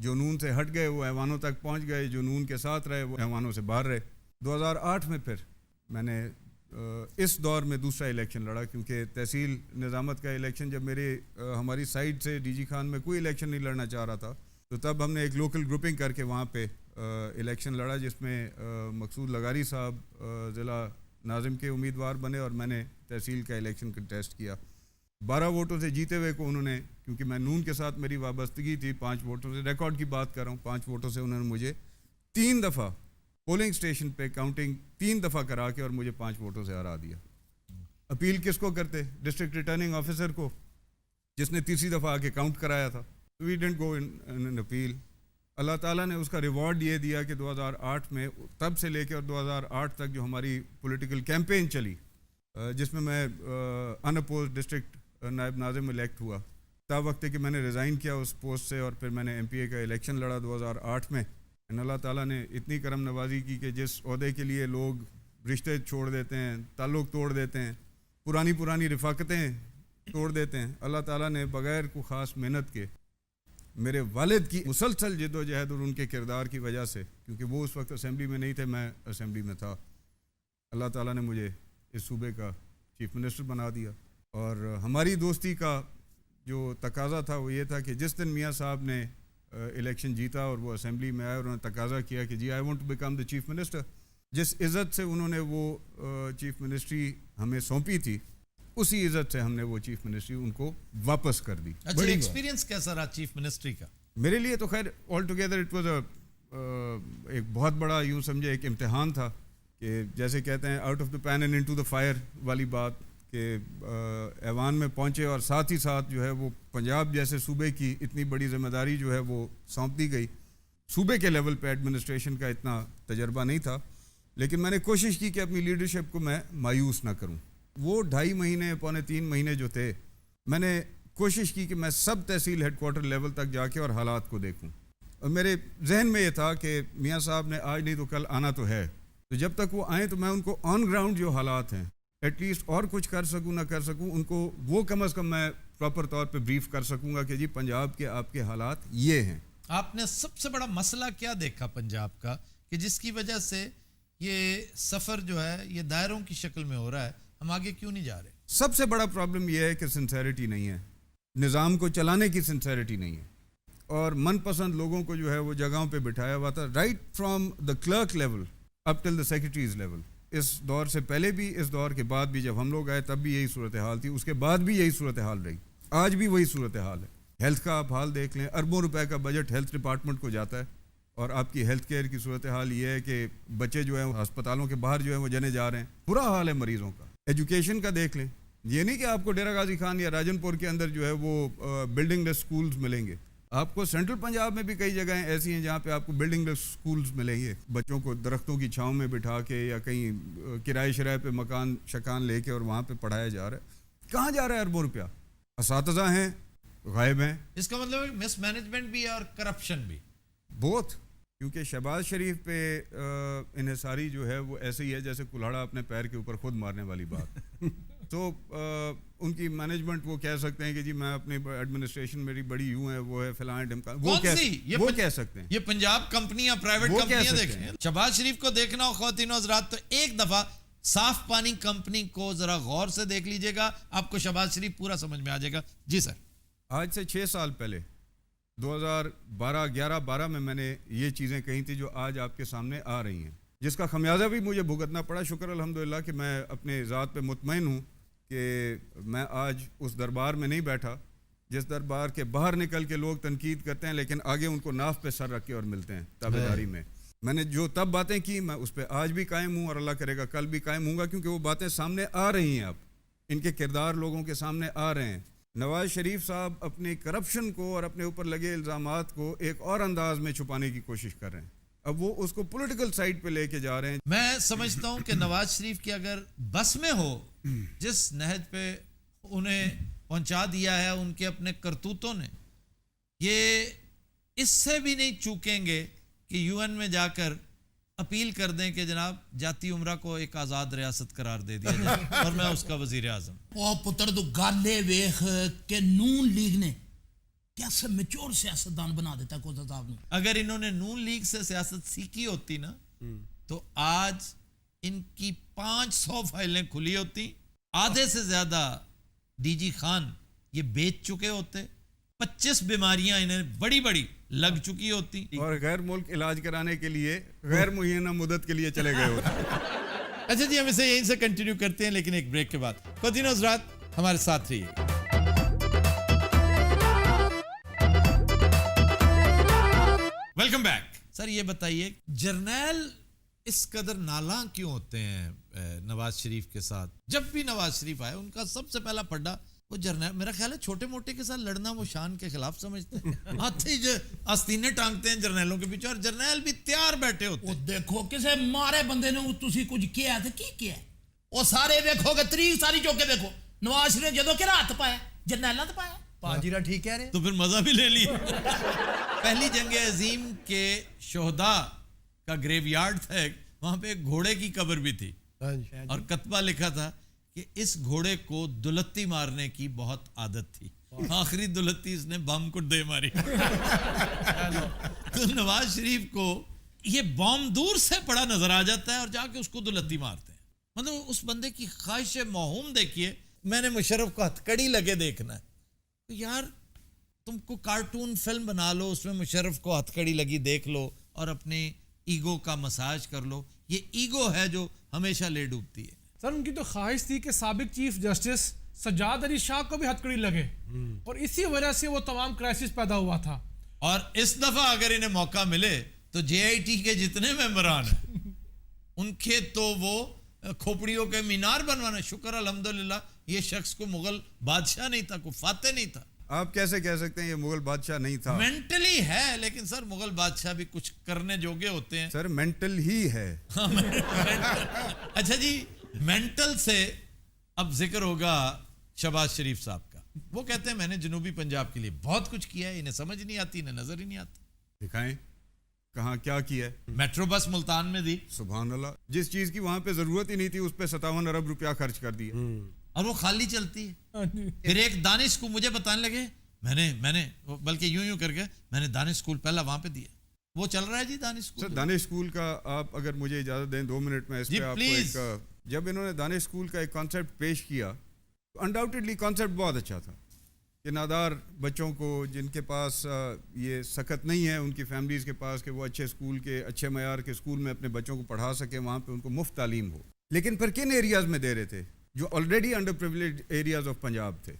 جو نون سے ہٹ گئے وہ ایوانوں تک پہنچ گئے, جو نون کے ساتھ رہے وہ ایوانوں سے باہر رہے. 2008 میں پھر میں نے اس دور میں دوسرا الیکشن لڑا, کیونکہ تحصیل نظامت کا الیکشن جب ہماری سائڈ سے ڈی جی خان میں کوئی الیکشن نہیں لڑنا چاہ رہا تھا, تو تب ہم نے ایک لوکل گروپنگ کر کے وہاں پہ الیکشن لڑا, جس میں مقصود لغاری صاحب ضلع ناظم کے امیدوار بنے اور میں نے تحصیل کا الیکشن کنٹیسٹ کیا. 12 ووٹوں سے جیتے ہوئے کو انہوں نے, کیونکہ میں نون کے ساتھ میری وابستگی تھی, 5 ووٹوں سے, ریکارڈ کی بات کر رہا ہوں, 5 ووٹوں سے انہوں نے مجھے 3 دفعہ پولنگ اسٹیشن پہ کاؤنٹنگ 3 دفعہ کرا کے اور مجھے 5 ووٹوں سے ہرا دیا. اپیل کس کو کرتے؟ ڈسٹرکٹ ریٹرننگ آفیسر کو, جس نے تیسری دفعہ آ کے کاؤنٹ کرایا تھا. We didn't go in appeal. اللہ تعالیٰ نے اس کا ریوارڈ یہ دیا کہ 2008 میں تب سے لے کے اور 2008 تک جو ہماری پولیٹیکل کیمپین چلی, جس میں ان اپوزڈ ڈسٹرکٹ نائب ناظم الیکٹ ہوا, تا وقت کہ میں نے ریزائن کیا اس پوسٹ سے, اور پھر میں نے ایم پی اے کا الیکشن لڑا 2008 میں. اللہ تعالیٰ نے اتنی کرم نوازی کی کہ جس عہدے کے لیے لوگ رشتے چھوڑ دیتے ہیں, تعلق توڑ دیتے ہیں, پرانی رفاقتیں توڑ دیتے ہیں. اللہ تعالیٰ نے بغیر کوئی خاص محنت کے میرے والد کی مسلسل جد و جہد اور ان کے کردار کی وجہ سے, کیونکہ وہ اس وقت اسمبلی میں نہیں تھے, میں اسمبلی میں تھا, اللہ تعالیٰ نے مجھے اس صوبے کا چیف منسٹر بنا دیا. اور ہماری دوستی کا جو تقاضا تھا وہ یہ تھا کہ جس دن میاں صاحب نے الیکشن جیتا اور وہ اسمبلی میں آئے اور انہوں نے تقاضا کیا کہ جی I want to become the chief minister, جس عزت سے انہوں نے وہ چیف منسٹری ہمیں سونپی تھی, اسی عزت سے ہم نے وہ چیف منسٹری ان کو واپس کر دی. اچھا, ایکسپیرینس کیسا رہا چیف منسٹری کا؟ میرے لیے تو خیر آل ٹوگیدر اٹ واز ایک بہت بڑا یوں سمجھے ایک امتحان تھا کہ جیسے کہتے ہیں out of the pan and into the fire والی بات, کہ ایوان میں پہنچے اور ساتھ ہی ساتھ جو ہے وہ پنجاب جیسے صوبے کی اتنی بڑی ذمہ داری جو ہے وہ سونپ دی گئی. صوبے کے لیول پہ ایڈمنسٹریشن کا اتنا تجربہ نہیں تھا, لیکن میں نے کوشش کی کہ اپنی لیڈرشپ کو میں مایوس نہ کروں. وہ 2.5 مہینے 3 مہینے جو تھے, میں نے کوشش کی کہ میں سب تحصیل ہیڈ کوارٹر لیول تک جا کے اور حالات کو دیکھوں, اور میرے ذہن میں یہ تھا کہ میاں صاحب نے آج نہیں تو کل آنا تو ہے, تو جب تک وہ آئیں تو میں ان کو آن گراؤنڈ جو حالات ہیں ایٹ لیسٹ اور کچھ کر سکوں نہ کر سکوں, ان کو وہ کم از کم میں پراپر طور پہ بریف کر سکوں گا کہ جی پنجاب کے آپ کے حالات یہ ہیں. آپ نے سب سے بڑا مسئلہ کیا دیکھا پنجاب کا کہ جس کی وجہ سے یہ سفر جو ہے یہ دائروں کی شکل میں ہو رہا ہے, ہم آگے کیوں نہیں جا رہے؟ سب سے بڑا پرابلم یہ ہے کہ سنسیریٹی نہیں ہے, نظام کو چلانے کی سنسیریٹی نہیں ہے, اور من پسند لوگوں کو جو ہے وہ جگہوں پہ بٹھایا ہوا تھا, right from the clerk level up till the secretaries level. اس دور سے پہلے بھی, اس دور کے بعد بھی, جب ہم لوگ آئے تب بھی یہی صورتحال تھی, اس کے بعد بھی یہی صورتحال رہی, آج بھی وہی صورتحال ہے. ہیلتھ کا آپ حال دیکھ لیں, اربوں روپے کا بجٹ ہیلتھ ڈپارٹمنٹ کو جاتا ہے, اور آپ کی ہیلتھ کیئر کی صورتحال یہ ہے کہ بچے جو ہیں ہسپتالوں کے باہر جو ہیں وہ جنے جا رہے ہیں, برا حال ہے مریضوں کا. ایجوکیشن کا دیکھ لیں, یہ نہیں کہ آپ کو ڈیرہ غازی خان یا راجن پور کے اندر جو ہے وہ بلڈنگ لیس سکولز ملیں گے, آپ کو سینٹرل پنجاب میں بھی کئی جگہیں ایسی ہیں جہاں پہ آپ کو بلڈنگ لیس سکولز ملیں گے, بچوں کو درختوں کی چھاؤں میں بٹھا کے یا کہیں کرائے شرائے پہ مکان شکان لے کے اور وہاں پہ پڑھایا جا رہا ہے. کہاں جا رہا ہے اربوں روپیہ؟ اساتذہ ہیں غائب ہیں. اس کا مطلب مس مینجمنٹ بھی ہے اور کرپشن بھی, بہت. کیونکہ شہباز شریف پہ انحصاری جو ہے وہ ایسے ہی ہے جیسے کلاڑا اپنے پیر کے اوپر خود مارنے والی بات. تو ان کی مینجمنٹ وہ کہہ سکتے ہیں کہ جی میں اپنی ایڈمنسٹریشن میری بڑی یوں ہے, وہ ہے فلاں ڈمکا, وہ کہہ سکتے ہیں. یہ پنجاب کمپنیاں پرائیویٹ کمپنیاں دیکھیں. شہباز شریف کو دیکھنا ہو خواتین و حضرات تو ایک دفعہ صاف پانی کمپنی کو ذرا غور سے دیکھ لیجئے گا, آپ کو شہباز شریف پورا سمجھ میں آ جائے گا. جی سر. آج سے 6 سال پہلے 2011-12 میں نے یہ چیزیں کہی تھی جو آج آپ کے سامنے آ رہی ہیں, جس کا خمیازہ بھی مجھے بھگتنا پڑا. شکر الحمدللہ کہ میں اپنے ذات پہ مطمئن ہوں کہ میں آج اس دربار میں نہیں بیٹھا جس دربار کے باہر نکل کے لوگ تنقید کرتے ہیں لیکن آگے ان کو ناف پہ سر رکھ کے اور ملتے ہیں تابعداری میں. میں نے جو تب باتیں کی میں اس پہ آج بھی قائم ہوں, اور اللہ کرے گا کل بھی قائم ہوں گا, کیونکہ وہ باتیں سامنے آ رہی ہیں, اب ان کے کردار لوگوں کے سامنے آ رہے ہیں. نواز شریف صاحب اپنی کرپشن کو اور اپنے اوپر لگے الزامات کو ایک اور انداز میں چھپانے کی کوشش کر رہے ہیں. اب وہ اس کو پولیٹیکل سائڈ پہ لے کے جا رہے ہیں. میں سمجھتا ہوں کہ نواز شریف کی اگر بس میں ہو, جس نہج پہ انہیں پہنچا دیا ہے ان کے اپنے کرتوتوں نے, یہ اس سے بھی نہیں چوکیں گے کہ یو این میں جا کر اپیل کر دیں کہ جناب جاتی عمرہ کو ایک آزاد ریاست قرار دے دیا جائے اور میں اس کا وزیر اعظم. او پتر تو گالے ویخ کہ نون لیگ نے کیسے میچور سیاستدان بنا دیتا ہے کوزا صاحب نے. اگر انہوں نے نون لیگ سے سیاست سیکھی ہوتی نا تو آج ان کی 500 فائلیں کھلی ہوتی, آدھے سے زیادہ ڈی جی خان یہ بیچ چکے ہوتے, 25 بیماریاں انہیں بڑی بڑی لگ چکی ہوتی, اور غیر ملک علاج کرانے کے لیے غیر معینہ مدت کے لیے چلے گئے ہوتے. اچھا جی, ہم اسے یہیں سے کنٹینیو کرتے ہیں لیکن ایک بریک کے بعد. خواتین و حضرات ہمارے ساتھ رہیے. Welcome back. سر یہ بتائیے جرنیل اس قدر نالاں کیوں ہوتے ہیں نواز شریف کے ساتھ؟ جب بھی نواز شریف آئے ان کا سب سے پہلا پڈا وہ جرنیل, میرا خیال ہے چھوٹے موٹے کے ساتھ لڑنا وہ شان کے خلاف سمجھتے ہیں, ہاتھی جو آستینے ٹانگتے ہیں جرنیلوں کے پیچھے, اور جرنیل بھی تیار بیٹھے ہوتے ہیں. دیکھو کسے مارے بندے نے تسی کچھ کیا ہے کی کیا ہے, وہ سارے دیکھو گے تاریخ ساری چوک کے دیکھو, نواز شریف نے جدو کہ ہاتھ پایا جرنیلاں تے پایا. پاجیرا ٹھیک کہہ رہے تو پھر مزہ بھی لے لیا. پہلی جنگ عظیم کے شہداء کا گریو یارڈ تھا, وہاں پہ ایک گھوڑے کی قبر بھی تھی, اور کتبہ لکھا تھا کہ اس گھوڑے کو دلتی مارنے کی بہت عادت تھی, آخری دلتی اس نے بم کو دے ماری. تو نواز شریف کو یہ بم دور سے پڑا نظر آ جاتا ہے اور جا کے اس کو دلتی مارتے ہیں. مطلب اس بندے کی خواہش موہوم دیکھیے. میں نے مشرف کو ہتھکڑی لگے دیکھنا ہے, تو یار تم کو کارٹون فلم بنا لو, اس میں مشرف کو ہتھکڑی لگی دیکھ لو اور اپنے ایگو کا مساج کر لو. یہ ایگو ہے جو ہمیشہ لے ڈوبتی ہے. سر ان کی تو خواہش تھی کہ سابق چیف جسٹس سجاد علی شاہ کو بھی ہتھکڑی لگے, اور اسی وجہ سے وہ تمام کرائسس پیدا ہوا تھا. اور اس دفعہ اگر انہیں موقع ملے تو جے آئی ٹی کے جتنے ممبران ہیں ان کے تو وہ کھوپڑیوں کے مینار بنوانا. شکر الحمدللہ یہ شخص کو مغل بادشاہ نہیں تھا, کوئی فاتح نہیں تھا. آپ کیسے کہہ سکتے ہیں یہ مغل بادشاہ نہیں تھا؟ مینٹلی ہے, لیکن سر مغل بادشاہ بھی کچھ کرنے جوگے ہوتے ہیں. سر مینٹل ہی ہے. اچھا جی, مینٹل سے اب ذکر ہوگا شہباز شریف صاحب کا. وہ کہتے ہیں میں نے جنوبی پنجاب کے لیے بہت کچھ کیا ہے, انہیں سمجھ نہیں آتی, انہیں نظر ہی نہیں آتا. دکھائیں کہاں کیا کیا ہے. میٹرو بس ملتان میں دی, سبحان اللہ, جس چیز کی وہاں پہ ضرورت ہی نہیں تھی اس پہ 57 ارب روپیہ خرچ کر دیا, اور وہ خالی چلتی ہے. پھر ایک دانش کو مجھے بتانے لگے, میں نے بلکہ یوں کر کے میں نے دانش اسکول پہلا وہاں پہ دیا. وہ چل رہا ہے جی دانش اسکول. سر دانش اسکول کا آپ اگر مجھے اجازت دیں 2 منٹ میں اس پہ آپ کو ایک, جب انہوں نے دانش اسکول کا ایک کانسیپٹ پیش کیا تو انڈاؤٹیڈلی کانسیپٹ بہت اچھا تھا کہ نادار بچوں کو جن کے پاس یہ سخت نہیں ہے ان کی فیملیز کے پاس کہ وہ اچھے اسکول کے اچھے معیار کے اسکول میں اپنے بچوں کو پڑھا سکیں, وہاں پہ ان کو مفت تعلیم ہو. لیکن پھر کن ایریاز میں دے رہے تھے جو already under privileged areas of Punjab تھے.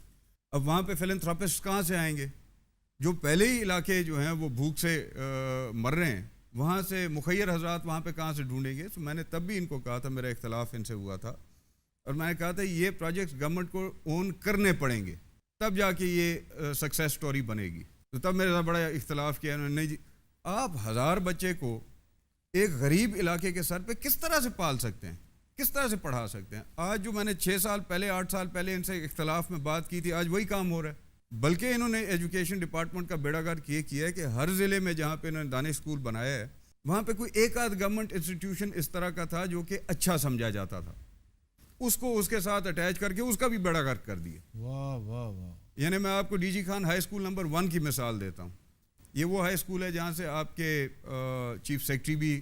اب وہاں پہ فلنتھراپسٹ کہاں سے آئیں گے؟ جو پہلے ہی علاقے جو ہیں وہ بھوک سے مر رہے ہیں, وہاں سے مخیر حضرات وہاں پہ کہاں سے ڈھونڈیں گے؟ تو میں نے تب بھی ان کو کہا تھا, میرا اختلاف ان سے ہوا تھا, اور میں نے کہا تھا یہ پروجیکٹس گورنمنٹ کو اون کرنے پڑیں گے تب جا کے یہ سکسیس سٹوری بنے گی. تو تب میرے ساتھ بڑا اختلاف کیا انہوں نے. نہیں جی, آپ 1000 بچے کو ایک غریب علاقے کے سر پہ کس طرح سے پال سکتے ہیں, کس طرح سے پڑھا سکتے ہیں؟ آج جو میں نے 6 سال پہلے 8 سال پہلے ان سے اختلاف میں بات کی تھی, آج وہی کام ہو رہا ہے. بلکہ انہوں نے ایجوکیشن ڈپارٹمنٹ کا بیڑا گرک یہ کیا ہے کہ ہر ضلع میں جہاں پہ انہوں نے دانش اسکول بنایا ہے وہاں پہ کوئی ایک آدھ گورنمنٹ انسٹیٹیوشن اس طرح کا تھا جو کہ اچھا سمجھا جاتا تھا, اس کو اس کے ساتھ اٹیچ کر کے اس کا بھی بیڑا گرک کر دیا. واہ واہ واہ. یعنی میں آپ کو D G Khan high school number 1 کی مثال دیتا ہوں. یہ وہ ہائی اسکول ہے جہاں سے آپ کے چیف سیکرٹری بھی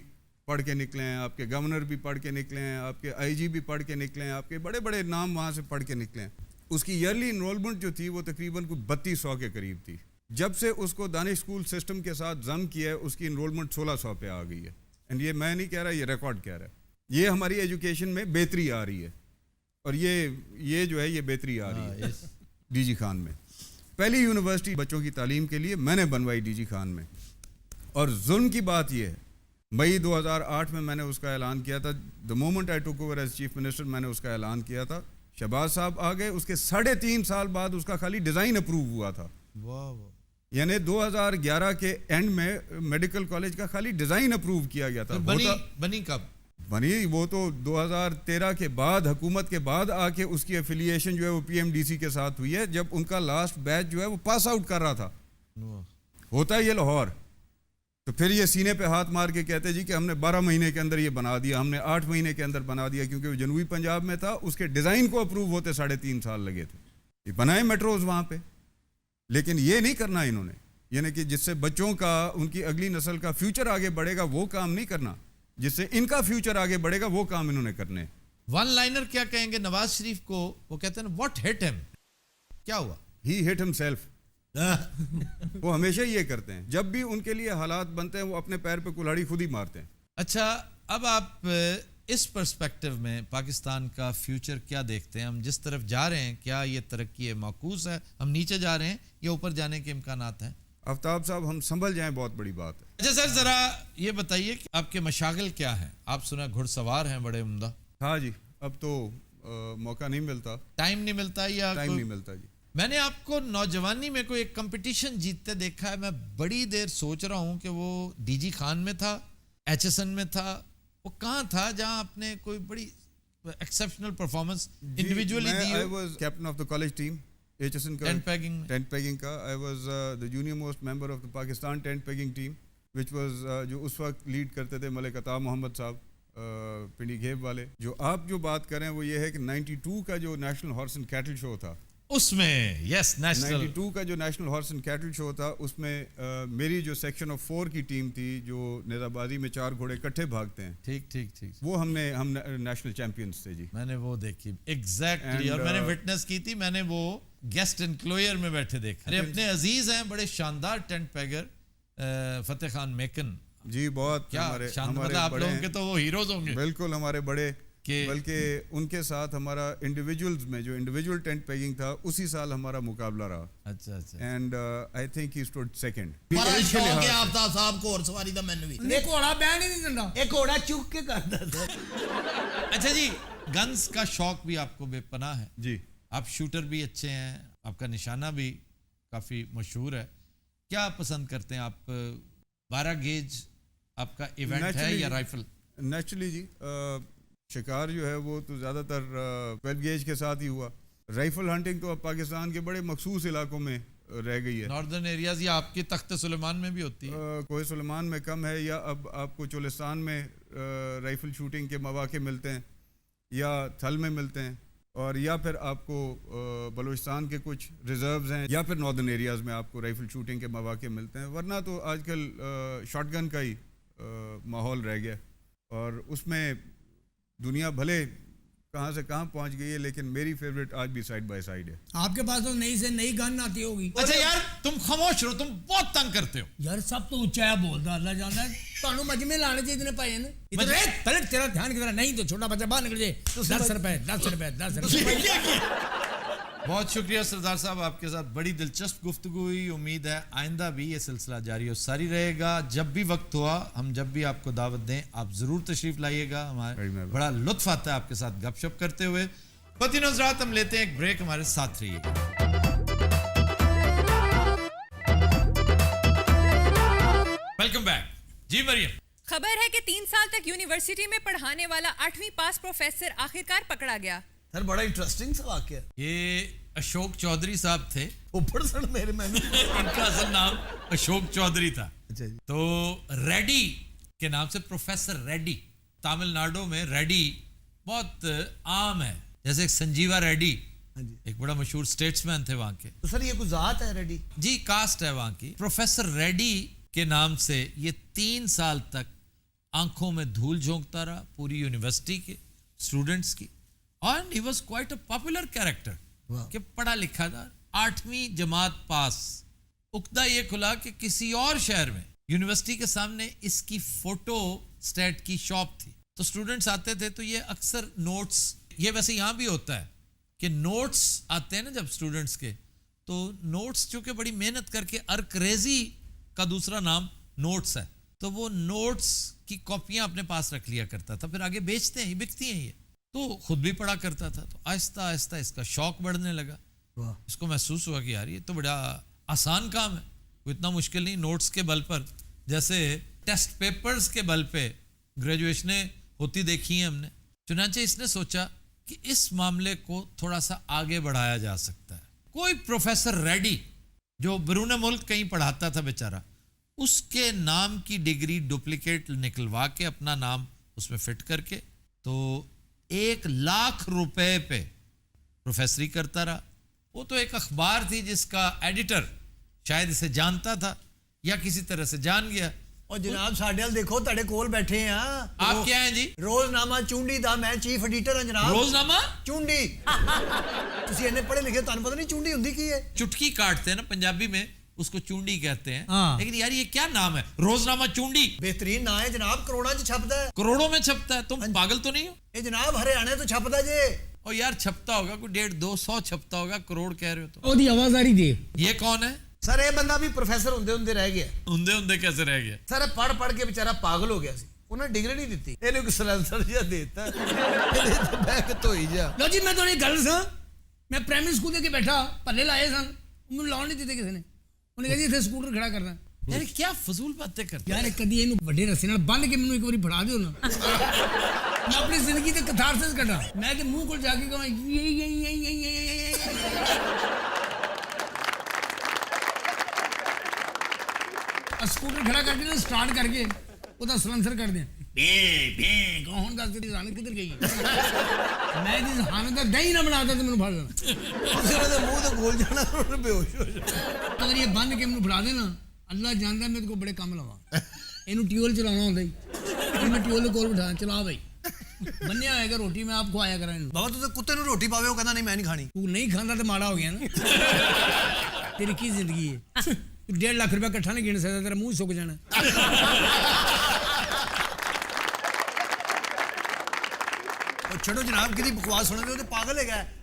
پڑھ کے نکلے ہیں, آپ کے گورنر بھی پڑھ کے نکلے ہیں, آپ کے آئی جی بھی پڑھ کے نکلے ہیں, آپ کے بڑے بڑے نام وہاں سے پڑھ کے نکلے ہیں. اس کی ایئرلی انرولمنٹ جو تھی وہ تقریباً کوئی 3200 کے قریب تھی. جب سے اس کو دانش اسکول سسٹم کے ساتھ ضم کیا ہے اس کی انرولمنٹ 1600 پہ آ گئی ہے. اینڈ یہ میں نہیں کہہ رہا, یہ ریکارڈ کہہ رہا ہے. یہ ہماری ایجوکیشن میں بہتری آ رہی ہے, اور یہ جو ہے یہ بہتری آ رہی ہے ڈی جی خان میں. پہلی یونیورسٹی بچوں کی تعلیم کے لیے میں نے بنوائی ڈی جی خان میں. اور ظلم کی بات یہ ہے, مئی 2008 میں نے اس کا اعلان کیا تھا. دا مومنٹ آئی ٹوک اوور ایز چیف منسٹر میں نے اس کا اعلان کیا تھا. شہباز صاحب آ گئے, اس کے 3.5 سال بعد اس کا خالی ڈیزائن اپروو ہوا تھا. یعنی 2011 کے اینڈ میں میڈیکل کالج کا خالی ڈیزائن اپروو کیا گیا تھا. بنی کب بنی؟ وہ تو 2013 کے بعد, حکومت کے بعد آ کے اس کی ایفیلیشن جو ہے وہ پی ایم ڈی سی کے ساتھ ہوئی ہے, جب ان کا لاسٹ بیچ جو ہے وہ پاس آؤٹ کر رہا تھا. ہوتا ہے یہ لاہور. تو پھر یہ سینے پہ ہاتھ مار کے کہتے جی کہ ہم نے 12 مہینے کے اندر یہ بنا دیا, ہم نے 8 مہینے کے اندر بنا دیا, کیونکہ وہ جنوبی پنجاب میں تھا. اس کے ڈیزائن کو اپروو ہوتے 3.5 سال لگے تھے. یہ بنائے میٹروز وہاں پہ, لیکن یہ نہیں کرنا انہوں نے. یعنی کہ جس سے بچوں کا, ان کی اگلی نسل کا فیوچر آگے بڑھے گا وہ کام نہیں کرنا, جس سے ان کا فیوچر آگے بڑھے گا وہ کام انہوں نے کرنے. ون لائنر کیا کہیں گے نواز شریف کو؟ وہ کہتے ہیں واٹ ہٹ ہم, کیا ہوا؟ ہی ہٹ ہم سیلف. وہ ہمیشہ یہ کرتے ہیں, جب بھی ان کے لیے حالات بنتے ہیں وہ اپنے پیر پہ کلہاڑی خود ہی مارتے ہیں. اچھا, اب آپ اس پرسپیکٹو میں پاکستان کا فیوچر کیا دیکھتے ہیں؟ ہم جس طرف جا رہے ہیں, کیا یہ ترقی معکوس ہے, ہم نیچے جا رہے ہیں یا اوپر جانے کے امکانات ہیں؟ آفتاب صاحب ہم سنبھل جائیں, بہت بڑی بات ہے. اچھا سر, ذرا یہ بتائیے کہ آپ کے مشاغل کیا ہیں؟ آپ سنا گھڑ سوار ہیں بڑے عمدہ. ہاں جی, اب تو موقع نہیں ملتا, ٹائم نہیں ملتا, یا ٹائم نہیں ملتا جی. میں نے آپ کو نوجوانی میں کوئی ایک کمپٹیشن جیتتے دیکھا ہے. میں بڑی دیر سوچ رہا ہوں کہ وہ ڈی جی خان میں تھا, ایچ ایس این میں تھا, وہ کہاں تھا جہاں آپ نے کوئی بڑی exceptional performance individually the? I was captain of the college team, HSN کا ٹینٹ پیگنگ کا. I was the junior most member of the Pakistan tent pegging team, which was جو اس وقت لیڈ کرتے تھے ملک عطا محمد صاحب, پنڈی گھیب والے. جو آپ جو بات کریں وہ یہ ہے کہ 92 کا جو نیشنل ہارس اینڈ کیٹل شو تھا, اس میں یس نیشنل 92 کا جو نیشنل ہارس اینڈ کیٹل شو تھا, اس میں میری جو سیکشن آف 4 کی ٹیم تھی, جو نیزہ بازی میں 4 گھوڑے کٹھے بھاگتے ہیں, ٹھیک ٹھیک ٹھیک, وہ ہم نیشنل چیمپئنس تھے جی. میں نے وہ دیکھی ایگزیکٹلی, اور میں نے وٹنس کی تھی, میں نے وہ گیسٹ انکلوئر میں بیٹھے دیکھا. اپنے عزیز ہیں بڑے شاندار ٹینٹ پیگر فتح خان میکن جی, بہت کیا شاندار, آپ لوگوں کے تو وہ ہیروز ہوں گے. بالکل ہمارے بڑے, بلکہ ان کے ساتھ ہمارا انڈیویجولز میں جو انڈیویجول ٹینٹ پیگنگ تھا اسی سال ہمارا مقابلہ رہا. اچھا اچھا, and I think he stood second. بڑا شوق ہے آفتاب صاحب کو اور سواری دا مینوں بھی. ایک گھوڑا بیان ہی نہیں دندا, ایک گھوڑا چوک کے کرتا تھا. اچھا جی, گنز کا شوق بھی آپ کو بے پناہ ہے جی. آپ شوٹر بھی اچھے ہیں, آپ کا نشانہ بھی کافی مشہور ہے. کیا پسند کرتے ہیں آپ, 12 گیج آپ کا ایونٹ ہے یا رائفل؟ نیچرلی جی, شکار جو ہے وہ تو زیادہ تر 12 گیج کے ساتھ ہی ہوا. رائفل ہنٹنگ تو اب پاکستان کے بڑے مخصوص علاقوں میں رہ گئی ہے. ناردرن ایریاز یا آپ کی تخت سلیمان میں بھی ہوتی ہے؟ کوہ سلیمان میں کم ہے, یا اب آپ کو چولستان میں رائفل شوٹنگ کے مواقع ملتے ہیں, یا تھل میں ملتے ہیں, اور یا پھر آپ کو بلوچستان کے کچھ ریزروز ہیں, یا پھر ناردرن ایریاز میں آپ کو رائفل شوٹنگ کے مواقع ملتے ہیں. ورنہ تو آج کل شاٹ گن کا ہی ماحول رہ گیا, اور اس میں دنیا بھلے کہاں سے کہاں پہنچ گئی ہے, لیکن میری فیوریٹ آج بھی سائڈ بائی سائڈ ہے. آپ کے پاس تو نئی سے نئی گن آتی ہوگی. اچھا یار تم خاموش رہو, تم بہت تنگ کرتے ہو یار. سب تو اونچا بولتا اللہ جانتا ہے, تانوں مجمے لانے چاہیے اتنے پائے نا. پہلے تیرا دھیان کدھر نہیں تو چھوٹا بچہ باہر نکل جائے. 10 روپے 10 روپے 10 روپے. بہت شکریہ سردار صاحب, آپ کے ساتھ بڑی دلچسپ گفتگو ہوئی. امید ہے آئندہ بھی یہ سلسلہ جاری و ساری رہے گا. جب بھی وقت ہوا, ہم جب بھی آپ کو دعوت دیں آپ ضرور تشریف لائیے گا. ہمارے بڑا لطف آتا ہے آپ کے ساتھ گپ شپ کرتے ہوئے. خواتین و حضرات, ہم لیتے ہیں ایک بریک, ہمارے ساتھ رہیے گا. Welcome back. جی مریم, خبر ہے کہ 3 سال تک یونیورسٹی میں پڑھانے والا 8ویں پاس پروفیسر آخرکار پکڑا گیا. سر بڑا انٹرسٹنگ سا واقعہ. یہ اشوک چودھری صاحب تھے, اوپر سر میرے میں ان کا اصل نام اشوک چودھری تھا. تو ریڈی کے نام سے پروفیسر ریڈی, تامل ناڈو میں ریڈی بہت عام ہے. جیسے ایک سنجیوا ریڈی, ایک بڑا مشہور اسٹیٹس مین تھے وہاں کے. تو سر یہ کوئی ذات ہے ریڈی؟ جی, کاسٹ ہے وہاں کی. پروفیسر ریڈی کے نام سے یہ 3 سال تک آنکھوں میں دھول جھونکتا رہا پوری یونیورسٹی کے اسٹوڈنٹس کی. And he was quite a popular character, کہ پڑھا لکھا تھا, 8ویں جماعت پاس. اقدا یہ کھلا کہ کسی اور شہر میں یونیورسٹی کے سامنے اس کی فوٹو اسٹیٹ کی شاپ تھی. تو اسٹوڈنٹس آتے تھے تو یہ اکثر نوٹس, یہ ویسے یہاں بھی ہوتا ہے کہ نوٹس آتے ہیں نا جب اسٹوڈنٹس کے, تو نوٹس چونکہ بڑی محنت کر کے, ارکریزی کا دوسرا نام نوٹس ہے, تو وہ نوٹس کی کاپیاں اپنے پاس رکھ لیا کرتا تھا. پھر آگے بیچتے ہیں, بکتی ہیں یہ. تو خود بھی پڑھا کرتا تھا. تو آہستہ آہستہ اس کا شوق بڑھنے لگا. اس کو محسوس ہوا کہ یار یہ تو بڑا آسان کام ہے, کوئی اتنا مشکل نہیں. نوٹس کے بل پر, جیسے ٹیسٹ پیپرز کے بل پہ گریجویشنیں ہوتی دیکھی ہیں ہم نے. چنانچہ اس نے سوچا کہ اس معاملے کو تھوڑا سا آگے بڑھایا جا سکتا ہے. کوئی پروفیسر ریڈی جو بیرون ملک کہیں پڑھاتا تھا بیچارہ, اس کے نام کی ڈگری ڈپلیکیٹ نکلوا کے اپنا نام اس میں فٹ کر کے, تو 1,00,000 روپے پہ پروفیسری کرتا رہا. وہ تو ایک اخبار تھی جس کا ایڈیٹر شاید اسے جانتا تھا یا کسی طرح سے جان گیا. اور جناب ساڈے ول دیکھو تہاڈے کول بیٹھے ہیں. آپ کیا ہیں جی؟ روزنامہ چونڈی دا میں چیف ایڈیٹر ہوں جناب. روزنامہ چونڈی. تسی اینے پڑھے لکھے, تانوں پتہ نہیں چونڈی ہوندی کی ہے؟ چٹکی کاٹتے ہیں نا پنجابی میں, اس کو چونڈی کہتے ہیں. لیکن یار یہ کیا نام ہے, روزنامہ چونڈی؟ بہترین نام ہے جناب, کروڑوں چ چھپتا ہے. کروڑوں میں چھپتا ہے؟ تم پاگل تو نہیں ہو؟ یہ جناب ہریانے تو چھپتا جے. اور یار چھپتا ہوگا کوئی 150-200 چھپتا ہوگا, کروڑ کہہ رہے ہو تو. او دی آواز آ رہی دی. یہ کون ہے سر؟ یہ بندہ بھی پروفیسر ہوندے رہ گیا. ہوندے کیسے رہ گیا سر؟ پڑھ کے بیچارہ پاگل ہو گیا سی. انہیں ڈگری نہیں دیتی, اینوں کوئی سلنسر جا دیتا بیٹھ تو ہی جا. لو جی, میں تو ایک گل سا, میں پرائمری اسکول دے کے بیٹھا, پلے لائے سن, مجھے لاؤن نہیں دیتے کسی نے. انہیں کہا جی اتنے سکوٹر کھڑا کرنا. یار کیا فضول باتیں کرتے یار, کدی اینو بڑے رسے نال بن کے مینوں ایک واری پڑھا دیو نا, میں اپنی زندگی تے کتھارسس کڈا. میں تے منہ کول جا کے کہاں اسکوٹر کھڑا کر کے سٹارٹ کر کے وہ سلنسر کر دیں. ਕੌਣ ਦੱਸ ਤੇਰੀ ਜ਼ਹਾਨਤ ਕਿੱਧਰ ਗਈ ਮੈਂ ਦੀ ਜ਼ਹਾਨਤ ਦਾ ਦਹੀਂ ਨਾ ਬਣਾਦਾ ਤੇ ਮੈਨੂੰ ਫੜ ਲੈਣਾ ਤੁਸੀਂ ਉਹਦੇ ਮੂੰਹ ਤੇ ਗੋਲ ਜਾਣਾ ਉਹਨੇ ਬੇਹੋਸ਼ ਹੋ ਜਾਣਾ ਅਗਰ ਇਹ ਬੰਨ ਕੇ ਮੈਨੂੰ ਫੜਾ ਦੇਣਾ ਅੱਲਾ ਜਾਣਦਾ ਮੈਂ ਤੇ ਕੋ ਬੜੇ ਕੰਮ ਲਵਾਂ ਇਹਨੂੰ ਟਿਊਲ ਚਲਾਉਣਾ ਹੁੰਦਾ ਹੀ ਮੈਂ ਟਿਊਲ ਦੇ ਕੋਲ ਬਿਠਾ ਚਲਾ ਬਈ ਬੰਨਿਆ ਹੋਏਗਾ ਰੋਟੀ ਮੈਂ ਆਪ ਖਵਾਇਆ ਕਰਾਂ ਇਹਨੂੰ ਬਾਬਾ ਤੂੰ ਕੁੱਤੇ ਨੂੰ ਰੋਟੀ ਪਾਵੇ ਉਹ ਕਹਿੰਦਾ ਨਹੀਂ ਮੈਂ ਨਹੀਂ ਖਾਣੀ ਤੂੰ ਨਹੀਂ ਖਾਂਦਾ ਤੇ ਮਾੜਾ ਹੋ ਗਿਆ ਨਾ ਤੇਰੀ ਕੀ ਜ਼ਿੰਦਗੀ ਹੈ 1.5 ਲੱਖ ਰੁਪਏ ਇਕੱਠਾ ਨਹੀਂ ਗਿਣ ਸਕਦਾ ਤੇਰਾ ਮੂੰਹ ਸੁੱਕ ਜਾਣਾ ਛੱਡੋ ਜਨਾਬ ਕਿਹਦੀ ਬਕਵਾਸ ਸੁਣਦੇ ਹੋ ਤੇ ਪਾਗਲ ਹੈਗਾ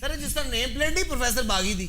ਸਰ ਜਿਸ ਤਰ੍ਹਾਂ ਨੇਮ ਪਲੇਟ ਹੀ ਪ੍ਰੋਫੈਸਰ ਬਾਗੀ ਦੀ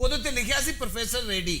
ਉਹਦੇ ਤੇ ਲਿਖਿਆ ਸੀ professor ready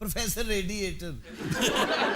professor radiator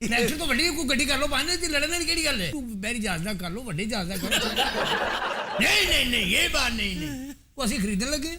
tractor ਤੋਂ ਵੱਡੀ ਕੋਈ ਗੱਡੀ ਕਰ ਲਓ ਬਾਹਰ ਤੇ ਲੜਨ ਦੀ ਕਿਹੜੀ ਗੱਲ ਹੈ ਤੂੰ ਬੈਰੀ ਜਹਾਜ਼ ਦਾ ਕਰ ਲਓ ਵੱਡੇ ਜਹਾਜ਼ ਦਾ ਕਰੋ ਨਹੀਂ ਇਹ ਬਾਤ ਨਹੀਂ ਉਹ ਅਸੀਂ ਖਰੀਦਣ ਲੱਗੇ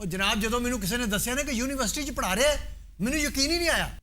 ਉਹ ਜਨਾਬ ਜਦੋਂ ਮੈਨੂੰ ਕਿਸੇ ਨੇ ਦੱਸਿਆ ਨਾ ਕਿ ਯੂਨੀਵਰਸਿਟੀ 'ਚ ਪੜ੍ਹਾ ਰਿਹਾ ਹੈ ਮੈਨੂੰ ਯਕੀਨ ਹੀ ਨਹੀਂ ਆਇਆ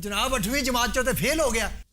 ਜਨਾਬ 8ਵੀਂ ਜਮਾਤ 'ਚੋਂ ਤੇ ਫੇਲ ਹੋ ਗਿਆ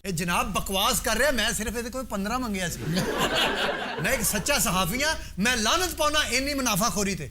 ਇਹ ਜਨਾਬ ਬਕਵਾਸ ਕਰ ਰਿਹਾ ਮੈਂ ਸਿਰਫ ਇਹਦੇ ਕੋਲ 15 ਮੰਗਿਆ ਸੀ ਮੈਂ ਇੱਕ ਸੱਚਾ ਸਹਾਫੀ ਹਾਂ ਮੈਂ ਲਾਨਤ ਪਾਉਣਾ ਇੰਨੀ ਮੁਨਾਫਾਖੋਰੀ ਤੇ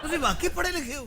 ਤੁਸੀਂ ਵਾਕਈ ਪੜ੍ਹੇ ਲਿਖੇ ਹੋ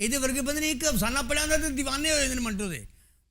ਇਹਦੇ ਵਰਗੇ ਬੰਦੇ ਨੇ ਇੱਕ ਅਫਸਾਨਾ ਪੜਿਆ ਹੁੰਦਾ ਤੇ دیਵਾਨੇ ਹੋ ਜਾਂਦੇ ਨੇ ਮੰਟੋ ਦੇ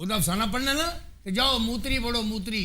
ਉਹਦਾ ਅਫਸਾਨਾ ਪੜਨਾ ਨਾ ਤੇ ਜਾਓ ਮੂਤਰੀ ਪੜੋ ਮੂਤਰੀ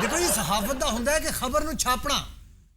ਦੇਖੋ ਇਹ ਸਹਾਫਤ ਦਾ ਹੁੰਦਾ ਹੈ ਕਿ ਖਬਰ ਨੂੰ ਛਾਪਣਾ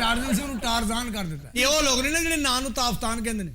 ਟਾਰਜ਼ਨ ਸੀ ਉਹਨੂੰ ਟਾਰਜ਼ਾਨ ਕਰ ਦਿੱਤਾ ਇਹ ਉਹ ਲੋਕ ਨੇ ਨਾ ਜਿਹੜੇ ਨਾਂ ਨੂੰ ਤਾਫਤਾਨ ਕਹਿੰਦੇ ਨੇ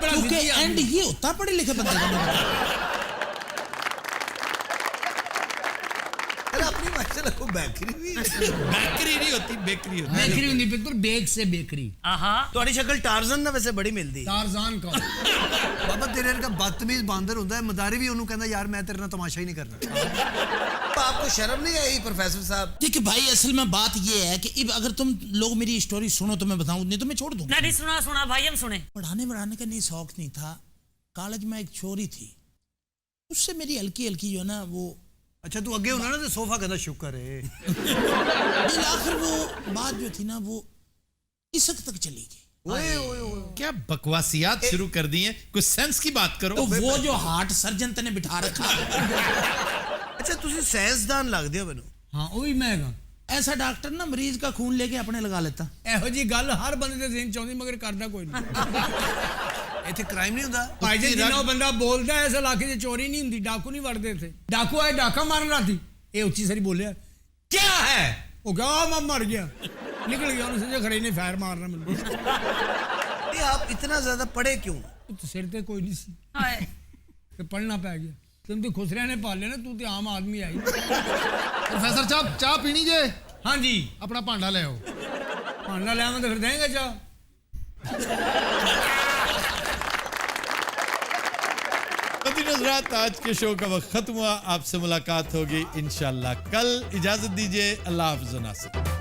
کیونکہ اینڈ یہ ہوتا پڑھے لکھے بندے کا اپنی ماشاءاللہ کو بیکری بھی بیکری نہیں ہوتی بیکری ہوتی بیکری ہوتی پتر بیک سے بیکری تھوڑی شکل ٹارزن نہ ویسے بڑی ملتی ٹارزان کا بابا تیرے کا بدتمیز باندر ہوتا ہے مداری بھی انہوں کہندا یار میں تیرے نال تماشا ہی نہیں کرنا آپ کو شرم نہیں آئی پروفیسر صاحب دیکھیں بھائی اصل میں بات یہ ہے کہ اب اگر تم لوگ میری اسٹوری سنو تو میں بتاؤں نہیں تو میں چھوڑ دوں نہیں سنا بھائی ہم سنیں پڑھانے کا نہیں شوق نہیں تھا کالج میں ایک چھوری تھی اس سے میری ہلکی جو ہے نا وہ اچھا تو اگے ہونا نا تو صوفہ کہتا شکر ہے آخر وہ بات جو تھی نا وہ اس حد تک چلی گئی کیا بکواسیات شروع کر دی ہیں کچھ سینس کی بات کرو تو وہ جو ہارٹ سرجن نے بٹھا رکھا اچھا تسی سائنسدان لگ دے بنو ہاں وہی میں ایسا ڈاکٹر نا مریض کا خون لے کے اپنے لگا لیتا ਇਹੋ ਜੀ ਗੱਲ ਹਰ ਬੰਦੇ ਦੇ ਜ਼ਿਹਨ ਚ ਆਉਂਦੀ ਮਗਰ ਕਰਦਾ ਕੋਈ ਨਹੀਂ ਇੱਥੇ ਕ੍ਰਾਈਮ ਨਹੀਂ ਹੁੰਦਾ ਭਾਈ ਜੀ ਜਿੰਨਾ ਉਹ ਬੰਦਾ ਬੋਲਦਾ ਇਸ ਇਲਾਕੇ 'ਚ ਚੋਰੀ ਨਹੀਂ ਹੁੰਦੀ ਡਾਕੂ ਨਹੀਂ ਵੜਦੇ ਇੱਥੇ ਡਾਕੂ ਆਏ ਡਾਕਾ ਮਾਰਨ ਰਾਤੀ ਇਹ ਉੱਚੀ ਸਾਰੀ ਬੋਲਿਆ ਕੀ ਹੈ ਉਹ ਕਹਾ ਮੈਂ ਮਰ ਗਿਆ ਨਿਕਲ ਗਿਆ ਉਹਨੇ ਸਿੱਧੇ ਖੜੇ ਨੇ ਫਾਇਰ ਮਾਰਨਾ ਮੈਨੂੰ یہ آپ اتنا زیادہ پڑھے کیوں ਸਿਰ ਤੇ ਕੋਈ ਨਹੀਂ ਸੀ ਤੇ ਪੜਨਾ ਪੈ ਗਿਆ تم تو خسریاں نے پال لینا تو تے عام آدمی آئی پروفیسر صاحب چاہ پینی جے ہاں جی اپنا پانڈا لے آؤ پانڈا لے آؤں تو پھر دیں گے چاہ حضرات آج کے شو کا وقت ختم ہوا آپ سے ملاقات ہوگی انشاءاللہ کل اجازت دیجیے اللہ حافظ و ناصر